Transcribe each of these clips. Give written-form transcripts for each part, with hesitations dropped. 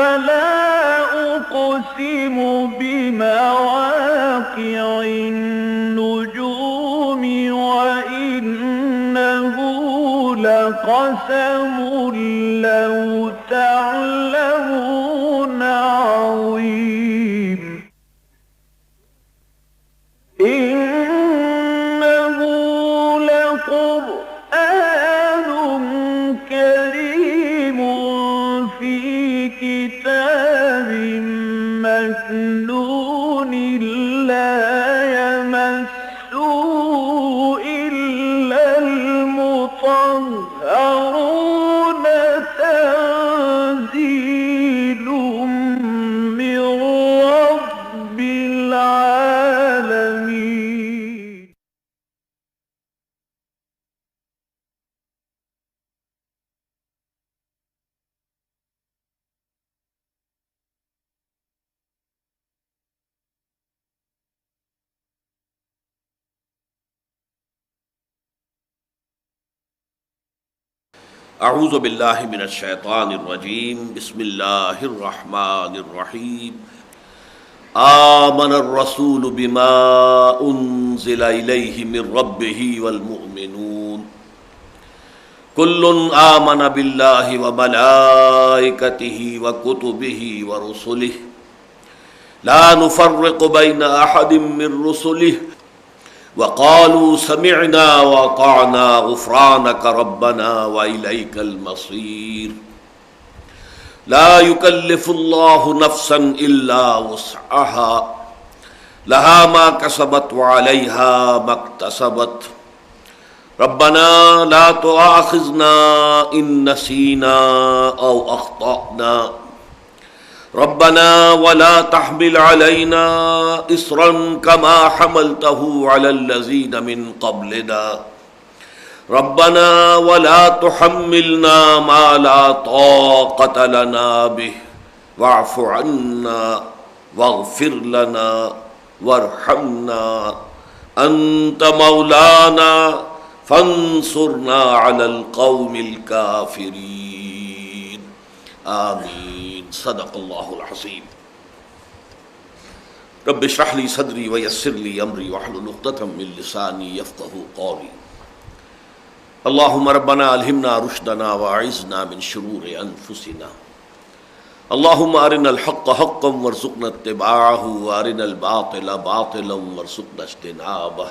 فلا أقسم بمواقع النجوم وإنه لقسم لو تعلمون عظيم إنه لقرآن كريم في كتاب مكنون لا يمسه إلا المطهرون تنزيل من رب العالمين. اعوذ باللہ من الشیطان الرجیم بسم اللہ الرحمن الرحیم آمن الرسول بما انزل الیہ من ربہ والمؤمنون کل آمن باللہ وملائکتہ وکتبہ ورسلہ لا نفرق بین احد من رسلہ وقالوا سمعنا وأطعنا غفرانك ربنا وإليك المصير لا يكلف الله نفسا إلا وسعها لها ما كسبت وعليها ما اكتسبت ربنا لا تؤاخذنا إن نسينا أو أخطأنا ربنا ولا تحمل علينا إصرا كما حملته على الذين من قبلنا ربنا ولا تحملنا ما لا طاقة لنا به واعف عنا واغفر لنا وارحمنا أنت مولانا فانصرنا على القوم الكافرين آمين. صدق اللہ العظیم. رب اشرح لی صدری ویسر لی امری واحلل عقدۃ من لسانی یفقہوا قولی. اللہم ربنا الہمنا رشدنا واعذنا من شرور انفسنا. اللہم ارنا الحق حقا وارزقنا اتباعہ وارنا الباطل باطلا وارزقنا اجتنابہ.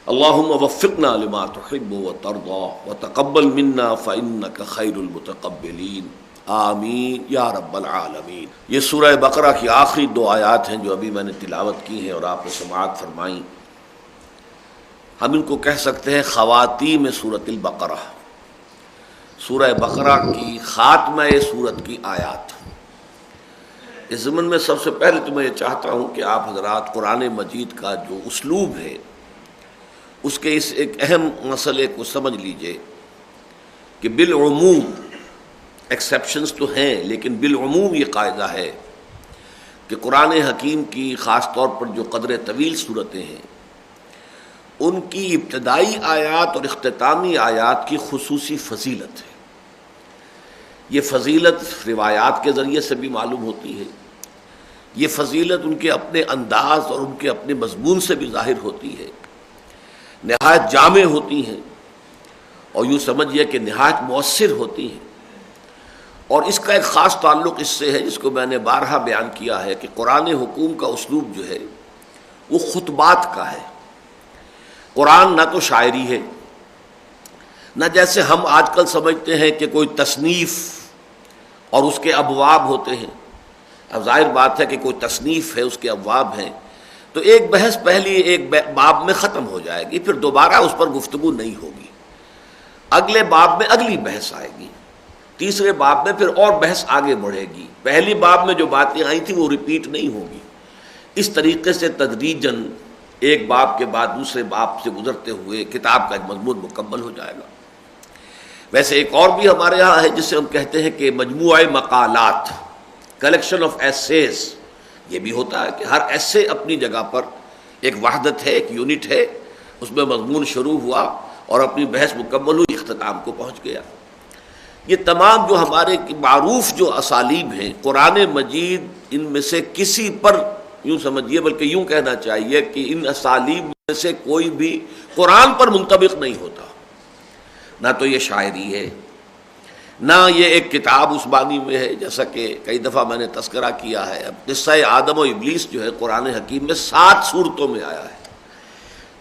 اللہم وفقنا لما تحب وترضى وتقبل منا فإنک خیر المتقبلین. آمین یا رب العالمین. یہ سورہ بقرہ کی آخری دو آیات ہیں جو ابھی میں نے تلاوت کی ہیں اور آپ نے سماعت فرمائیں. ہم ان کو کہہ سکتے ہیں خواتیم سورۃ البقرہ، سورہ بقرہ کی خاتمہ سورت کی آیات. اس ضمن میں سب سے پہلے تو میں یہ چاہتا ہوں کہ آپ حضرات قرآن مجید کا جو اسلوب ہے اس کے اس ایک اہم مسئلے کو سمجھ لیجئے کہ بالعموم ایکسیپشنز تو ہیں، لیکن بالعموم یہ قاعدہ ہے کہ قرآن حکیم کی خاص طور پر جو قدر طویل صورتیں ہیں ان کی ابتدائی آیات اور اختتامی آیات کی خصوصی فضیلت ہے. یہ فضیلت روایات کے ذریعے سے بھی معلوم ہوتی ہے، یہ فضیلت ان کے اپنے انداز اور ان کے اپنے مضمون سے بھی ظاہر ہوتی ہے. نہایت جامع ہوتی ہیں اور یوں سمجھیے کہ نہایت مؤثر ہوتی ہیں. اور اس کا ایک خاص تعلق اس سے ہے جس کو میں نے بارہا بیان کیا ہے کہ قرآن حکوم کا اسلوب جو ہے وہ خطبات کا ہے. قرآن نہ تو شاعری ہے، نہ جیسے ہم آج کل سمجھتے ہیں کہ کوئی تصنیف اور اس کے ابواب ہوتے ہیں. اب ظاہر بات ہے کہ کوئی تصنیف ہے، اس کے ابواب ہیں، تو ایک بحث پہلی ایک باب میں ختم ہو جائے گی، پھر دوبارہ اس پر گفتگو نہیں ہوگی. اگلے باب میں اگلی بحث آئے گی، تیسرے باب میں پھر اور بحث آگے بڑھے گی. پہلی باب میں جو باتیں آئی تھیں وہ ریپیٹ نہیں ہوگی. اس طریقے سے تدریجاً ایک باب کے بعد دوسرے باب سے گزرتے ہوئے کتاب کا ایک مضمون مکمل ہو جائے گا. ویسے ایک اور بھی ہمارے ہاں ہے جسے ہم کہتے ہیں کہ مجموعہ مقالات، کلیکشن آف ایسیز. یہ بھی ہوتا ہے کہ ہر ایسے اپنی جگہ پر ایک وحدت ہے، ایک یونٹ ہے، اس میں مضمون شروع ہوا اور اپنی بحث مکمل ہوئی، اختتام کو پہنچ گیا. یہ تمام جو ہمارے معروف جو اسالیب ہیں، قرآن مجید ان میں سے کسی پر یوں سمجھیے، بلکہ یوں کہنا چاہیے کہ ان اسالیب میں سے کوئی بھی قرآن پر منطبق نہیں ہوتا۔ نہ تو یہ شاعری ہے، نہ یہ ایک کتاب عثمانی میں ہے، جیسا کہ کئی دفعہ میں نے تذکرہ کیا ہے۔ اب قصہ آدم و ابلیس جو ہے قرآن حکیم میں 7 صورتوں میں آیا ہے۔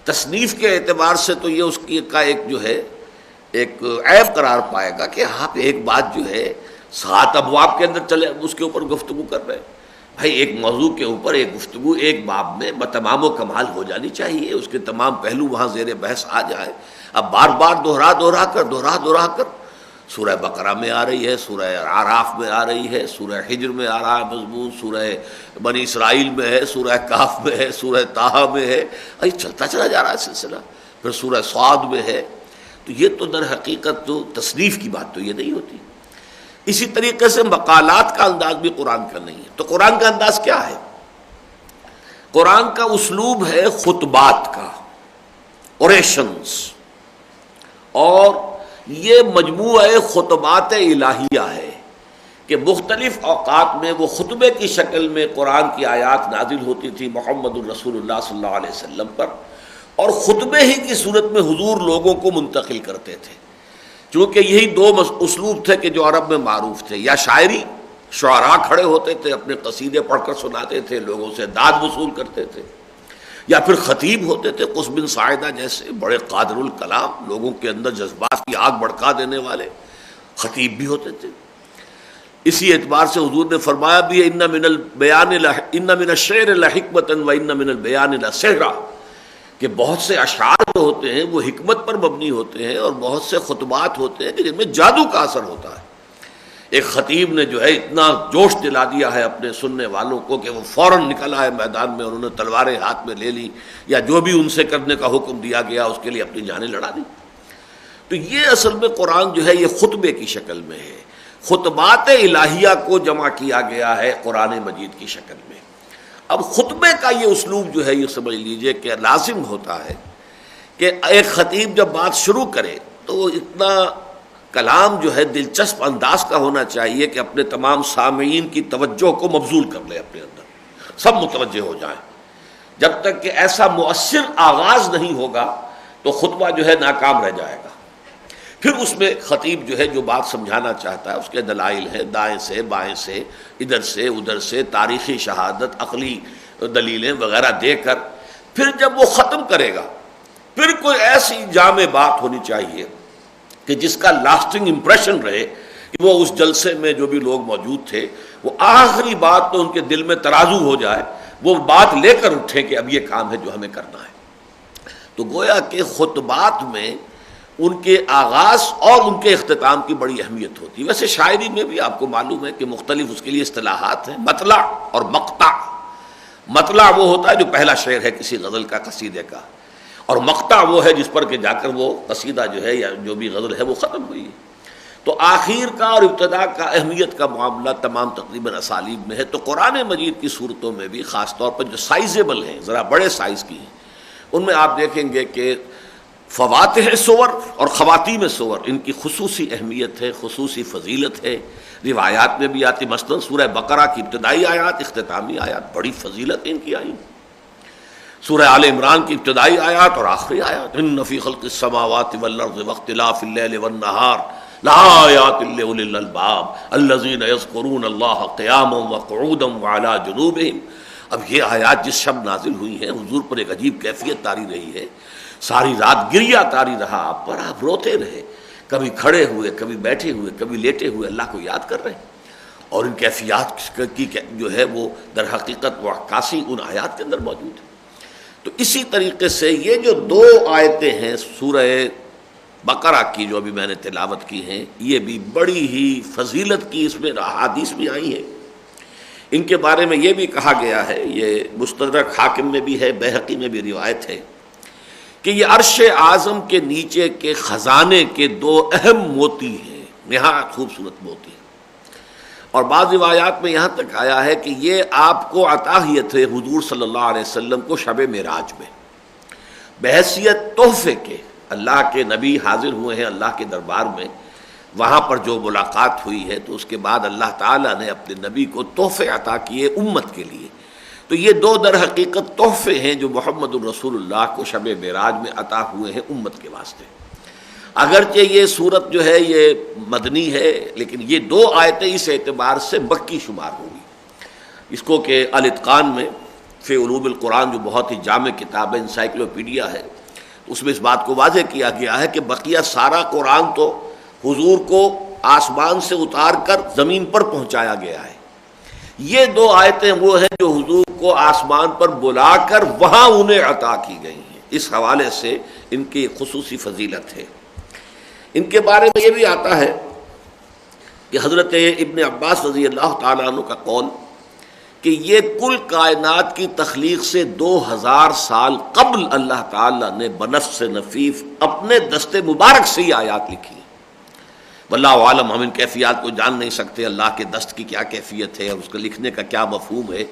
تصنیف کے اعتبار سے تو یہ اس کی کا ایک جو ہے ایک عیب قرار پائے گا کہ آپ ایک بات جو ہے 7 ابواب کے اندر چلے اس کے اوپر گفتگو کر رہے ہیں۔ بھائی ایک موضوع کے اوپر ایک گفتگو ایک باب میں بتمام و کمال ہو جانی چاہیے، اس کے تمام پہلو وہاں زیر بحث آ جائے۔ اب بار بار دوہرا کر سورہ بقرہ میں آ رہی ہے، سورہ اعراف میں آ رہی ہے، سورہ حجر میں آ رہا ہے مضمون، سورہ بنی اسرائیل میں ہے، سورہ کہف میں ہے، سورہ طٰہٰ میں ہے، چلتا چلا جا رہا ہے سلسلہ، پھر سورہ صاد میں ہے۔ تو یہ تو در حقیقت تو تصنیف کی بات تو یہ نہیں ہوتی۔ اسی طریقے سے مقالات کا انداز بھی قرآن کا نہیں ہے۔ تو قرآن کا انداز کیا ہے؟ قرآن کا اسلوب ہے خطبات کا، اوریشنز، اور یہ مجموعہ خطبات الہیہ ہے کہ مختلف اوقات میں وہ خطبے کی شکل میں قرآن کی آیات نازل ہوتی تھی محمد الرسول اللہ صلی اللہ علیہ وسلم پر، اور خطبے ہی کی صورت میں حضور لوگوں کو منتقل کرتے تھے۔ چونکہ یہی 2 اسلوب تھے کہ جو عرب میں معروف تھے، یا شاعری، شعراء کھڑے ہوتے تھے اپنے قصیدے پڑھ کر سناتے تھے، لوگوں سے داد وصول کرتے تھے، یا پھر خطیب ہوتے تھے قص بن ساعدہ جیسے بڑے قادر الکلام، لوگوں کے اندر جذبات کی آگ بھڑکا دینے والے خطیب بھی ہوتے تھے۔ اسی اعتبار سے حضور نے فرمایا بھی ہے ان من الشعر لحکمۃ و ان من البیان لسحرا، کہ بہت سے اشعار جو ہوتے ہیں وہ حکمت پر مبنی ہوتے ہیں، اور بہت سے خطبات ہوتے ہیں کہ جن میں جادو کا اثر ہوتا ہے۔ ایک خطیب نے جو ہے اتنا جوش دلا دیا ہے اپنے سننے والوں کو کہ وہ فوراً نکل آئے میدان میں، انہوں نے تلواریں ہاتھ میں لے لی، یا جو بھی ان سے کرنے کا حکم دیا گیا اس کے لیے اپنی جانیں لڑا دی۔ تو یہ اصل میں قرآن جو ہے یہ خطبے کی شکل میں ہے، خطبات الہیہ کو جمع کیا گیا ہے قرآن مجید کی شکل میں۔ اب خطبے کا یہ اسلوب جو ہے یہ سمجھ لیجئے کہ لازم ہوتا ہے کہ ایک خطیب جب بات شروع کرے تو اتنا کلام جو ہے دلچسپ انداز کا ہونا چاہیے کہ اپنے تمام سامعین کی توجہ کو مبذول کر لے، اپنے اندر سب متوجہ ہو جائیں۔ جب تک کہ ایسا مؤثر آغاز نہیں ہوگا تو خطبہ جو ہے ناکام رہ جائے گا۔ پھر اس میں خطیب جو ہے جو بات سمجھانا چاہتا ہے اس کے دلائل ہیں، دائیں سے بائیں سے ادھر سے ادھر سے، تاریخی شہادت، عقلی دلیلیں وغیرہ دے کر پھر جب وہ ختم کرے گا، پھر کوئی ایسی جامع بات ہونی چاہیے کہ جس کا لاسٹنگ امپریشن رہے کہ وہ اس جلسے میں جو بھی لوگ موجود تھے وہ آخری بات تو ان کے دل میں ترازو ہو جائے، وہ بات لے کر اٹھیں کہ اب یہ کام ہے جو ہمیں کرنا ہے۔ تو گویا کہ خطبات میں ان کے آغاز اور ان کے اختتام کی بڑی اہمیت ہوتی ہے۔ ویسے شاعری میں بھی آپ کو معلوم ہے کہ مختلف اس کے لیے اصطلاحات ہیں، مطلع اور مقطع۔ مطلع وہ ہوتا ہے جو پہلا شعر ہے کسی غزل کا، قصیدے کا، اور مقطع وہ ہے جس پر کہ جا کر وہ قصیدہ جو ہے یا جو بھی غزل ہے وہ ختم ہوئی ہے۔ تو آخر کا اور ابتدا کا اہمیت کا معاملہ تمام تقریباً اسالیب میں ہے۔ تو قرآن مجید کی صورتوں میں بھی خاص طور پر جو سائزیبل ہیں، ذرا بڑے سائز کی ہیں، ان میں آپ دیکھیں گے کہ فواتح سور اور خواتیم سور ان کی خصوصی اہمیت ہے، خصوصی فضیلت ہے۔ روایات میں بھی آتی، مثلا سورہ بقرہ کی ابتدائی آیات، اختتامی آیات، بڑی فضیلت ان کی آئی۔ سورہ آل عمران کی ابتدائی آیات اور آخری آیات، ان فی خلق السماوات والارض واختلاف اللیل والنہار لآیات لأولی الالباب الذین یذکرون اللہ قیاما وقعودا وعلی جنوبہم۔ اب یہ آیات جس شب نازل ہوئی ہیں، حضور پر ایک عجیب کیفیت طاری رہی ہے، ساری رات گریہ طاری رہا آپ پر، آپ روتے رہے، کبھی کھڑے ہوئے، کبھی بیٹھے ہوئے، کبھی لیٹے ہوئے اللہ کو یاد کر رہے ہیں، اور ان کیفیات کی جو ہے وہ در حقیقت وہ عکاسی ان آیات کے اندر موجود ہے۔ تو اسی طریقے سے یہ جو 2 آیتیں ہیں سورہ بقرہ کی جو ابھی میں نے تلاوت کی ہیں، یہ بھی بڑی ہی فضیلت کی اس میں احادیث بھی آئی ہیں۔ ان کے بارے میں یہ بھی کہا گیا ہے، یہ مستدرک حاکم میں بھی ہے، بیہقی میں بھی روایت ہے کہ یہ عرش اعظم کے نیچے کے خزانے کے 2 اہم موتی ہیں، نہایت خوبصورت موتی ہیں۔ اور بعض روایات میں یہاں تک آیا ہے کہ یہ آپ کو عطا ہوئے تھے حضور صلی اللہ علیہ وسلم کو شب معراج میں، بحیثیت تحفے کے۔ اللہ کے نبی حاضر ہوئے ہیں اللہ کے دربار میں، وہاں پر جو ملاقات ہوئی ہے تو اس کے بعد اللہ تعالیٰ نے اپنے نبی کو تحفے عطا کیے امت کے لیے. تو یہ دو در حقیقت تحفے ہیں جو محمد الرسول اللہ کو شب معراج میں عطا ہوئے ہیں امت کے واسطے. اگرچہ یہ صورت جو ہے یہ مدنی ہے لیکن یہ دو آیتیں اس اعتبار سے مکی شمار ہوگی. اس کو کہ الاتقان میں فی علوم القرآن جو بہت ہی جامع کتاب ہے، انسائکلوپیڈیا ہے، اس میں اس بات کو واضح کیا گیا ہے کہ بقیہ سارا قرآن تو حضور کو آسمان سے اتار کر زمین پر پہنچایا گیا ہے. یہ دو آیتیں وہ ہیں جو حضور کو آسمان پر بلا کر وہاں انہیں عطا کی گئی ہیں. اس حوالے سے ان کی خصوصی فضیلت ہے. ان کے بارے میں یہ بھی آتا ہے کہ حضرت ابن عباس رضی اللہ تعالیٰ عنہ کا قول کہ یہ کل کائنات کی تخلیق سے 2000 سال قبل اللہ تعالیٰ نے بنفس نفیف اپنے دست مبارک سے یہ آیات لکھی. واللہ عالم، ہم ان کیفیات کو جان نہیں سکتے، اللہ کے دست کی کیا کیفیت ہے اور اس کو لکھنے کا کیا مفہوم ہے،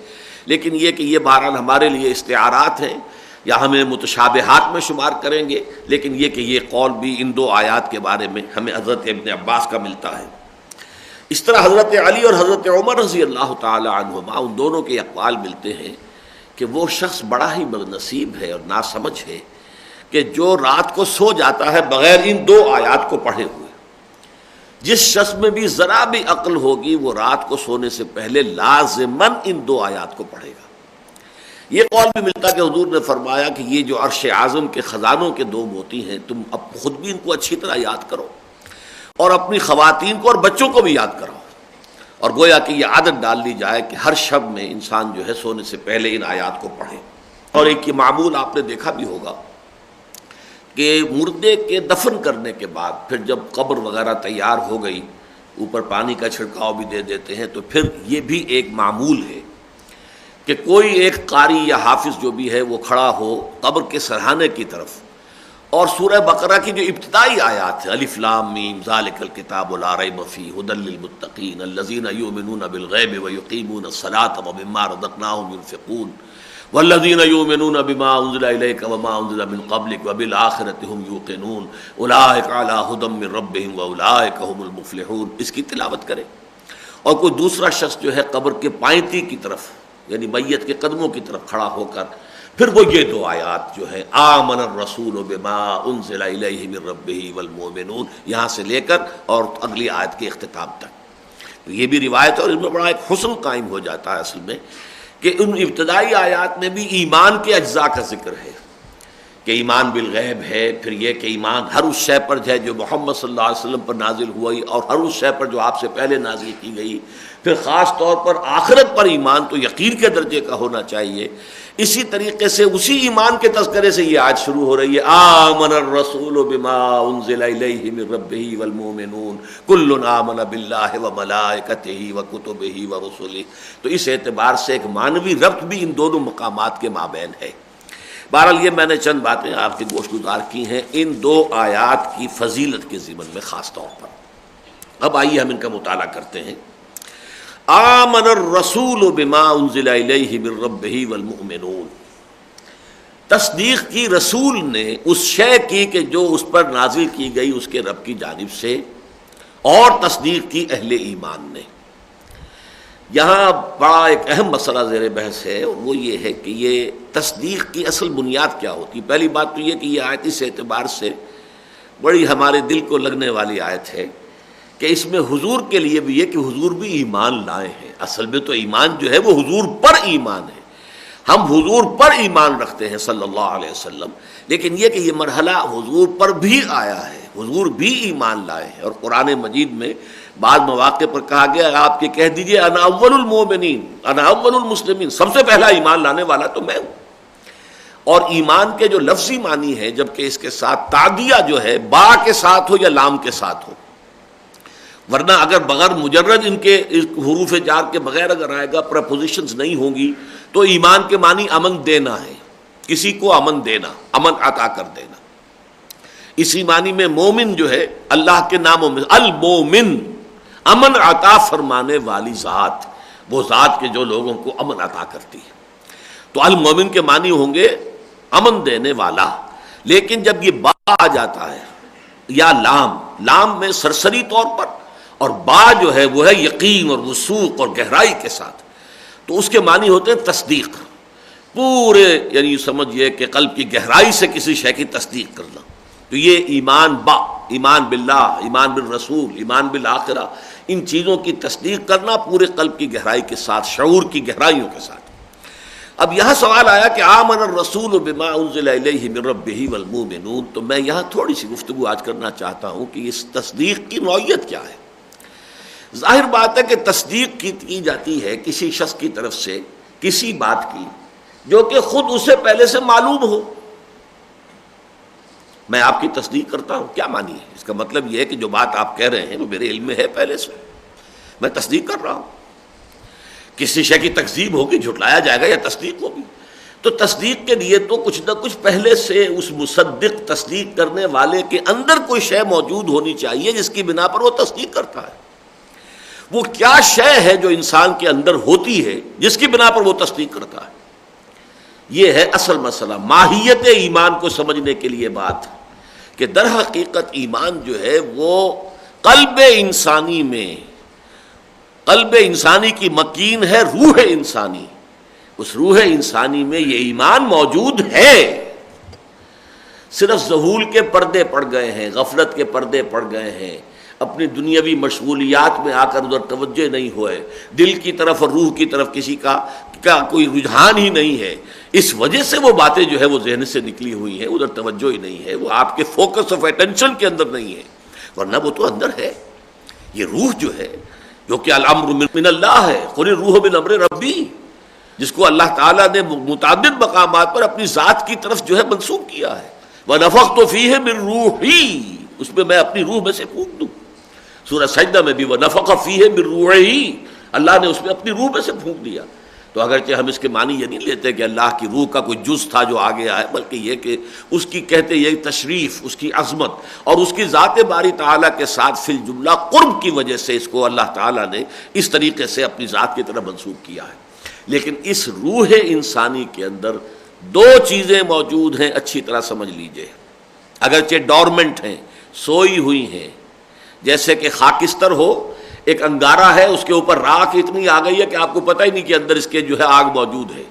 لیکن یہ کہ یہ بہرحال ہمارے لیے استعارات ہیں یا ہمیں متشابہات میں شمار کریں گے، لیکن یہ کہ یہ قول بھی ان دو آیات کے بارے میں ہمیں حضرت ابن عباس کا ملتا ہے. اس طرح حضرت علی اور حضرت عمر رضی اللہ تعالی عنہما ان دونوں کے اقوال ملتے ہیں کہ وہ شخص بڑا ہی بدنصیب ہے اور ناسمجھ ہے کہ جو رات کو سو جاتا ہے بغیر ان دو آیات کو پڑھے ہوئے. جس شخص میں بھی ذرا بھی عقل ہوگی وہ رات کو سونے سے پہلے لازماً ان دو آیات کو پڑھے گا. یہ قول بھی ملتا کہ حضور نے فرمایا کہ یہ جو عرش اعظم کے خزانوں کے دو موتی ہیں تم اب خود بھی ان کو اچھی طرح یاد کرو اور اپنی خواتین کو اور بچوں کو بھی یاد کرو، اور گویا کہ یہ عادت ڈال لی جائے کہ ہر شب میں انسان جو ہے سونے سے پہلے ان آیات کو پڑھے. اور ایک یہ معمول آپ نے دیکھا بھی ہوگا کہ مردے کے دفن کرنے کے بعد پھر جب قبر وغیرہ تیار ہو گئی، اوپر پانی کا چھڑکاؤ بھی دے دیتے ہیں، تو پھر یہ بھی ایک معمول ہے کہ کوئی ایک قاری یا حافظ جو بھی ہے وہ کھڑا ہو قبر کے سرہانے کی طرف اور سورہ بقرہ کی جو ابتدائی آیات ہیں الف لام میم ذالک الکتاب لا ریب فیہ ھدی للمتقین الذین یؤمنون بالغیب ویقیمون الصلاۃ ومما رزقناہم ينفقون والذین یؤمنون بما انزل الیک وما انزل من قبلک وبالآخرۃ ھم یوقنون اولئک علی ھدی من ربہم واولئک ھم المفلحون. اس کی تلاوت کرے. اور کوئی دوسرا شخص جو ہے قبر کے پائنتی کی طرف یعنی میت کے قدموں کی طرف کھڑا ہو کر پھر وہ یہ دو آیات جو ہے آمن الرسول بما انزل الیہ من ربہ والمؤمنون یہاں سے لے کر اور اگلی آیت کے اختتام تک. تو یہ بھی روایت ہے اور اس میں بڑا ایک حسن قائم ہو جاتا ہے اصل میں کہ ان ابتدائی آیات میں بھی ایمان کے اجزاء کا ذکر ہے کہ ایمان بالغیب ہے، پھر یہ کہ ایمان ہر اس شے پر ہے جو محمد صلی اللہ علیہ وسلم پر نازل ہوئی اور ہر اس شے پر جو آپ سے پہلے نازل کی گئی، پھر خاص طور پر آخرت پر ایمان تو یقین کے درجے کا ہونا چاہیے. اسی طریقے سے اسی ایمان کے تذکرے سے یہ آیت شروع ہو رہی ہے آمن الرسول بما انزل الیہ من ربہ والمؤمنون کل آمن باللہ وملائکتہ وکتبہ ورسلہ. تو اس اعتبار سے ایک معنوی ربط بھی ان دونوں مقامات کے مابین ہے. بہرحال یہ میں نے چند باتیں آپ کے گوش گزار کی ہیں ان دو آیات کی فضیلت کے ضمن میں خاص طور پر. اب آئیے ہم ان کا مطالعہ کرتے ہیں. آمن الرسول بما انزل الیہ من ربہ والمؤمنون، تصدیق کی رسول نے اس شے کی کہ جو اس پر نازل کی گئی اس کے رب کی جانب سے، اور تصدیق کی اہل ایمان نے. یہاں بڑا ایک اہم مسئلہ زیر بحث ہے اور وہ یہ ہے کہ یہ تصدیق کی اصل بنیاد کیا ہوتی ہے. پہلی بات تو یہ کہ یہ آیت اس اعتبار سے بڑی ہمارے دل کو لگنے والی آیت ہے کہ اس میں حضور کے لیے بھی یہ کہ حضور بھی ایمان لائے ہیں. اصل میں تو ایمان جو ہے وہ حضور پر ایمان ہے، ہم حضور پر ایمان رکھتے ہیں صلی اللہ علیہ وسلم، لیکن یہ کہ یہ مرحلہ حضور پر بھی آیا ہے، حضور بھی ایمان لائے ہیں. اور قرآن مجید میں بعض مواقع پر کہا گیا آپ کے کہہ دیجئے انا اول المؤمنین انا اول المسلمین، سب سے پہلا ایمان لانے والا تو میں ہوں. اور ایمان کے جو لفظی معنی ہے جبکہ اس کے ساتھ تعدیہ جو ہے با کے ساتھ ہو یا لام کے ساتھ ہو، ورنہ اگر بغیر مجرد ان کے حروف جار کے بغیر اگر آئے گا پریپوزیشنز نہیں ہوں گی تو ایمان کے معنی امن دینا ہے، کسی کو امن دینا، امن عطا کر دینا. اسی معنی میں مومن جو ہے اللہ کے ناموں میں المومن، امن عطا فرمانے والی ذات، وہ ذات کے جو لوگوں کو امن عطا کرتی ہے. تو المومن کے معنی ہوں گے امن دینے والا. لیکن جب یہ با آ جاتا ہے یا لام لام میں سرسری طور پر، اور با جو ہے وہ ہے یقین اور وثوق اور گہرائی کے ساتھ، تو اس کے معنی ہوتے ہیں تصدیق، پورے یعنی سمجھئے کہ قلب کی گہرائی سے کسی شے کی تصدیق کرنا. تو یہ ایمان با، ایمان باللہ، ایمان بالرسول، ایمان بالآخرہ، ان چیزوں کی تصدیق کرنا پورے قلب کی گہرائی کے ساتھ، شعور کی گہرائیوں کے ساتھ. اب یہاں سوال آیا کہ آمن الرسول بما انزل الیہ من ربہ والمؤمنون، تو میں یہاں تھوڑی سی گفتگو آج کرنا چاہتا ہوں کہ اس تصدیق کی نوعیت کیا ہے. ظاہر بات ہے کہ تصدیق کی جاتی ہے کسی شخص کی طرف سے کسی بات کی جو کہ خود اسے پہلے سے معلوم ہو. میں آپ کی تصدیق کرتا ہوں، کیا معنی ہے اس کا؟ مطلب یہ ہے کہ جو بات آپ کہہ رہے ہیں وہ میرے علم میں ہے پہلے سے، میں تصدیق کر رہا ہوں. کسی شے کی تکذیب ہوگی، جھٹلایا جائے گا، یا تصدیق ہوگی، تو تصدیق کے لیے تو کچھ نہ کچھ پہلے سے اس مصدق تصدیق کرنے والے کے اندر کوئی شے موجود ہونی چاہیے جس کی بنا پر وہ تصدیق کرتا ہے. وہ کیا شے ہے جو انسان کے اندر ہوتی ہے جس کی بنا پر وہ تصدیق کرتا ہے؟ یہ ہے اصل مسئلہ، ماہیت ایمان کو سمجھنے کے لیے بات کہ در حقیقت ایمان جو ہے وہ قلب انسانی میں، قلب انسانی کی مکین ہے روح انسانی، اس روح انسانی میں یہ ایمان موجود ہے. صرف ذہول کے پردے پڑ گئے ہیں، غفلت کے پردے پڑ گئے ہیں، اپنی دنیاوی مشغولیات میں آ کر ادھر توجہ نہیں ہوئے، دل کی طرف اور روح کی طرف کسی کا کوئی رجحان ہی نہیں ہے. اس وجہ سے وہ باتیں جو ہے وہ ذہن سے نکلی ہوئی ہیں، ادھر توجہ ہی نہیں ہے، وہ آپ کے فوکس آف اٹینشن کے اندر نہیں ہے، ورنہ وہ تو اندر ہے. یہ روح جو ہے، جو کہ الامر من اللہ ہے، قل الروح من امر ربی، جس کو اللہ تعالیٰ نے متعدد مقامات پر اپنی ذات کی طرف جو ہے منسوب کیا ہے. وَنَفَخْتُ فِيهِ مِن رُوحِي، اس میں میں اپنی روح میں سے پھونک دوں. سورہ سجدہ میں بھی وَنَفَخَ فِيهِ مِن رُوحِهِ، اللہ نے اس میں اپنی روح میں سے پھونک دیا. تو اگرچہ ہم اس کے معنی یہ نہیں لیتے کہ اللہ کی روح کا کوئی جز تھا جو آگے آئے، بلکہ یہ کہ اس کی کہتے یہ تشریف، اس کی عظمت اور اس کی ذات باری تعالیٰ کے ساتھ فی الجملہ قرب کی وجہ سے اس کو اللہ تعالیٰ نے اس طریقے سے اپنی ذات کی طرف منسوب کیا ہے. لیکن اس روح انسانی کے اندر دو چیزیں موجود ہیں، اچھی طرح سمجھ لیجئے. اگرچہ ڈورمنٹ ہیں، سوئی ہوئی ہیں، جیسے کہ خاکستر ہو، ایک انگارہ ہے، اس کے اوپر راکھ اتنی آ گئی ہے کہ آپ کو پتہ ہی نہیں کہ اندر اس کے جو ہے آگ موجود ہے،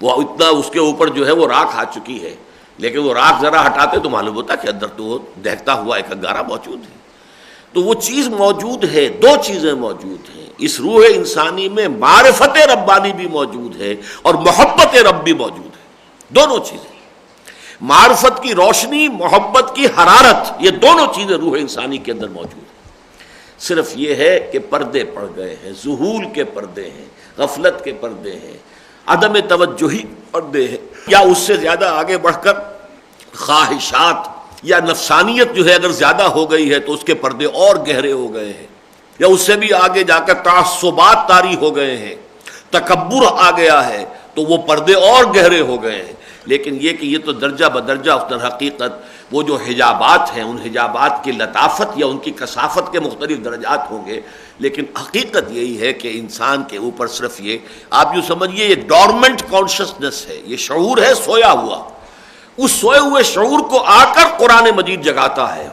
وہ اتنا اس کے اوپر جو ہے وہ راکھ آ چکی ہے، لیکن وہ راکھ ذرا ہٹاتے تو معلوم ہوتا کہ اندر تو دہتا ہوا ایک انگارہ موجود ہے. تو وہ چیز موجود ہے، دو چیزیں موجود ہیں. اس روح انسانی میں معرفت ربانی بھی موجود ہے اور محبت رب بھی موجود ہے. دونوں چیزیں، معرفت کی روشنی، محبت کی حرارت، یہ دونوں چیزیں روح انسانی کے اندر موجود ہیں. صرف یہ ہے کہ پردے پڑ گئے ہیں، ذہول کے پردے ہیں، غفلت کے پردے ہیں، عدم توجہی پردے ہیں، یا اس سے زیادہ آگے بڑھ کر خواہشات یا نفسانیت جو ہے اگر زیادہ ہو گئی ہے تو اس کے پردے اور گہرے ہو گئے ہیں، یا اس سے بھی آگے جا کر تعصبات طاری ہو گئے ہیں، تکبر آ گیا ہے تو وہ پردے اور گہرے ہو گئے ہیں. لیکن یہ کہ یہ تو درجہ بدرجہ در حقیقت وہ جو حجابات ہیں، ان حجابات کی لطافت یا ان کی کثافت کے مختلف درجات ہوں گے. لیکن حقیقت یہی ہے کہ انسان کے اوپر صرف یہ، آپ یوں سمجھیے، یہ ڈورمنٹ کانشسنس ہے، یہ شعور ہے سویا ہوا. اس سوئے ہوئے شعور کو آ کر قرآن مجید جگاتا ہے.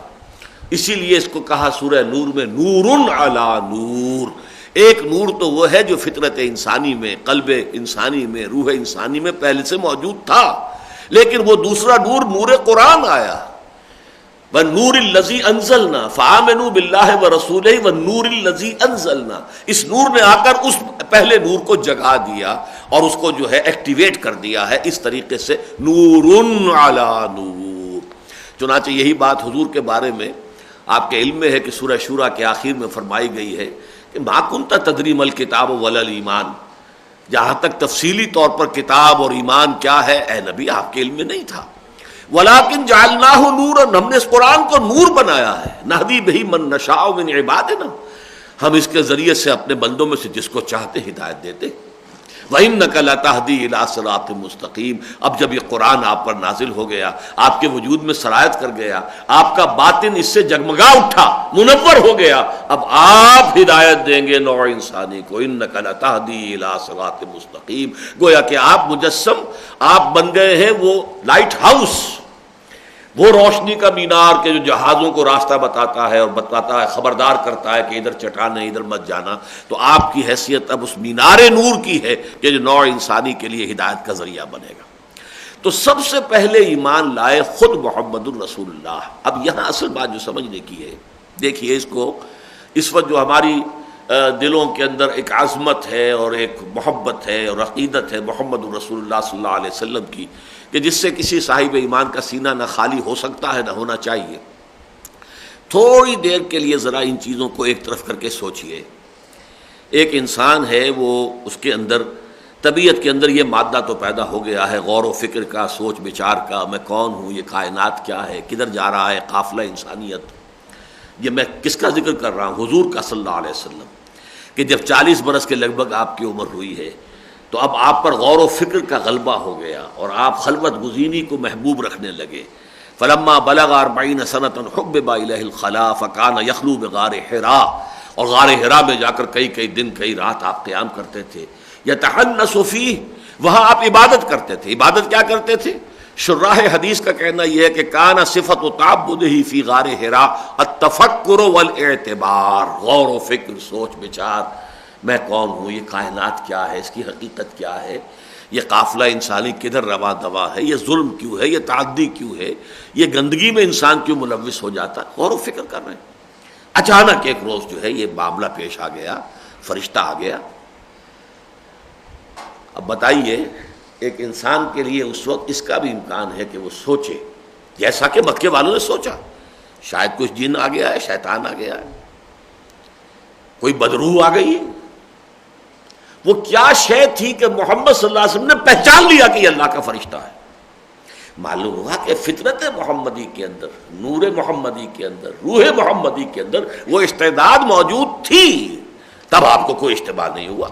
اسی لیے اس کو کہا سورہ نور میں نور علی نور. ایک نور تو وہ ہے جو فطرت انسانی میں، قلب انسانی میں، روح انسانی میں پہلے سے موجود تھا، لیکن وہ دوسرا نور، نور قرآن آیا. وَالنُّورِ الَّذِي أَنزَلْنَا فَآمِنُوا بِاللَّهِ وَرَسُولِهِ وَالنُّورِ الَّذِي أَنزَلْنَا. اس نور نے آ کر اس پہلے نور کو جگا دیا اور اس کو جو ہے ایکٹیویٹ کر دیا ہے. اس طریقے سے نور علی نور. چنانچہ یہی بات حضور کے بارے میں آپ کے علم میں ہے کہ سورہ شورى کے آخر میں فرمائی گئی ہے کہ ما کنت تدری ما الکتاب ولا الایمان. جہاں تک تفصیلی طور پر کتاب اور ایمان کیا ہے اے نبی آپ کے علم میں نہیں تھا. ولیکن جعلناہ نورا، ہم نے اس قرآن کو نور بنایا ہے. نہدی بہ من نشاء من عبادنا، ہم اس کے ذریعے سے اپنے بندوں میں سے جس کو چاہتے ہدایت دیتے. وَإِنَّكَ لَتَهْدِي إِلَىٰ صِرَاطٍ مُسْتَقِيمٍ. اب جب یہ قرآن آپ پر نازل ہو گیا، آپ کے وجود میں سرایت کر گیا، آپ کا باطن اس سے جگمگا اٹھا، منور ہو گیا، اب آپ ہدایت دیں گے نوع انسانی کو. إِنَّكَ لَتَهْدِي إِلَىٰ صِرَاطٍ مُسْتَقِيمٍ. گویا کہ آپ مجسم، آپ بن گئے ہیں وہ لائٹ ہاؤس، وہ روشنی کا مینار کہ جو جہازوں کو راستہ بتاتا ہے اور بتاتا ہے، خبردار کرتا ہے کہ ادھر چٹان ہے، ادھر مت جانا، تو آپ کی حیثیت اب اس مینار نور کی ہے کہ جو نوع انسانی کے لیے ہدایت کا ذریعہ بنے گا۔ تو سب سے پہلے ایمان لائے خود محمد الرسول اللہ۔ اب یہاں اصل بات جو سمجھنے کی ہے، دیکھیے اس کو، اس وقت جو ہماری دلوں کے اندر ایک عظمت ہے اور ایک محبت ہے اور عقیدت ہے محمد الرسول اللہ صلی اللہ علیہ وسلم کی، کہ جس سے کسی صاحب ایمان کا سینہ نہ خالی ہو سکتا ہے نہ ہونا چاہیے۔ تھوڑی دیر کے لیے ذرا ان چیزوں کو ایک طرف کر کے سوچئے۔ ایک انسان ہے، وہ اس کے اندر طبیعت کے اندر یہ مادہ تو پیدا ہو گیا ہے، غور و فکر کا، سوچ بچار کا، میں کون ہوں، یہ کائنات کیا ہے، کدھر جا رہا ہے قافلہ انسانیت۔ یہ میں کس کا ذکر کر رہا ہوں؟ حضور کا صلی اللہ علیہ وسلم، کہ جب 40 برس کے لگ بھگ آپ کی عمر ہوئی ہے تو اب آپ پر غور و فکر کا غلبہ ہو گیا اور آپ خلوت گزینی کو محبوب رکھنے لگے۔ فلما بلغ 40 سنة حبب إليه الخلاء فكان يخلو بغار حراء، اور غار حراء میں جا کر کئی دن کئی رات آپ قیام کرتے تھے۔ یتحنس فیہ، وہاں آپ عبادت کرتے تھے۔ عبادت کیا کرتے تھے؟ شراح حدیث کا کہنا یہ ہے کہ کان صفت تعبدہ فی غار حراء التفکر والاعتبار، غور و فکر، سوچ بچار، میں کون ہوں، یہ کائنات کیا ہے، اس کی حقیقت کیا ہے، یہ قافلہ انسانی کدھر رواں دوا ہے، یہ ظلم کیوں ہے، یہ تعدی کیوں ہے، یہ گندگی میں انسان کیوں ملوث ہو جاتا ہے، غور و فکر کر رہے ہیں۔ اچانک ایک روز جو ہے یہ معاملہ پیش آ گیا، فرشتہ آ گیا۔ اب بتائیے، ایک انسان کے لیے اس وقت اس کا بھی امکان ہے کہ وہ سوچے جیسا کہ مکے والوں نے سوچا، شاید کچھ جن آ گیا ہے، شیطان آ گیا ہے، کوئی بدروح آ گئی ہے۔ وہ کیا شے تھی کہ محمد صلی اللہ علیہ وسلم نے پہچان لیا کہ یہ اللہ کا فرشتہ ہے؟ معلوم ہوا کہ فطرت محمدی کے اندر، نور محمدی کے اندر، روح محمدی کے اندر وہ استعداد موجود تھی، تب آپ کو کوئی اشتباہ نہیں ہوا،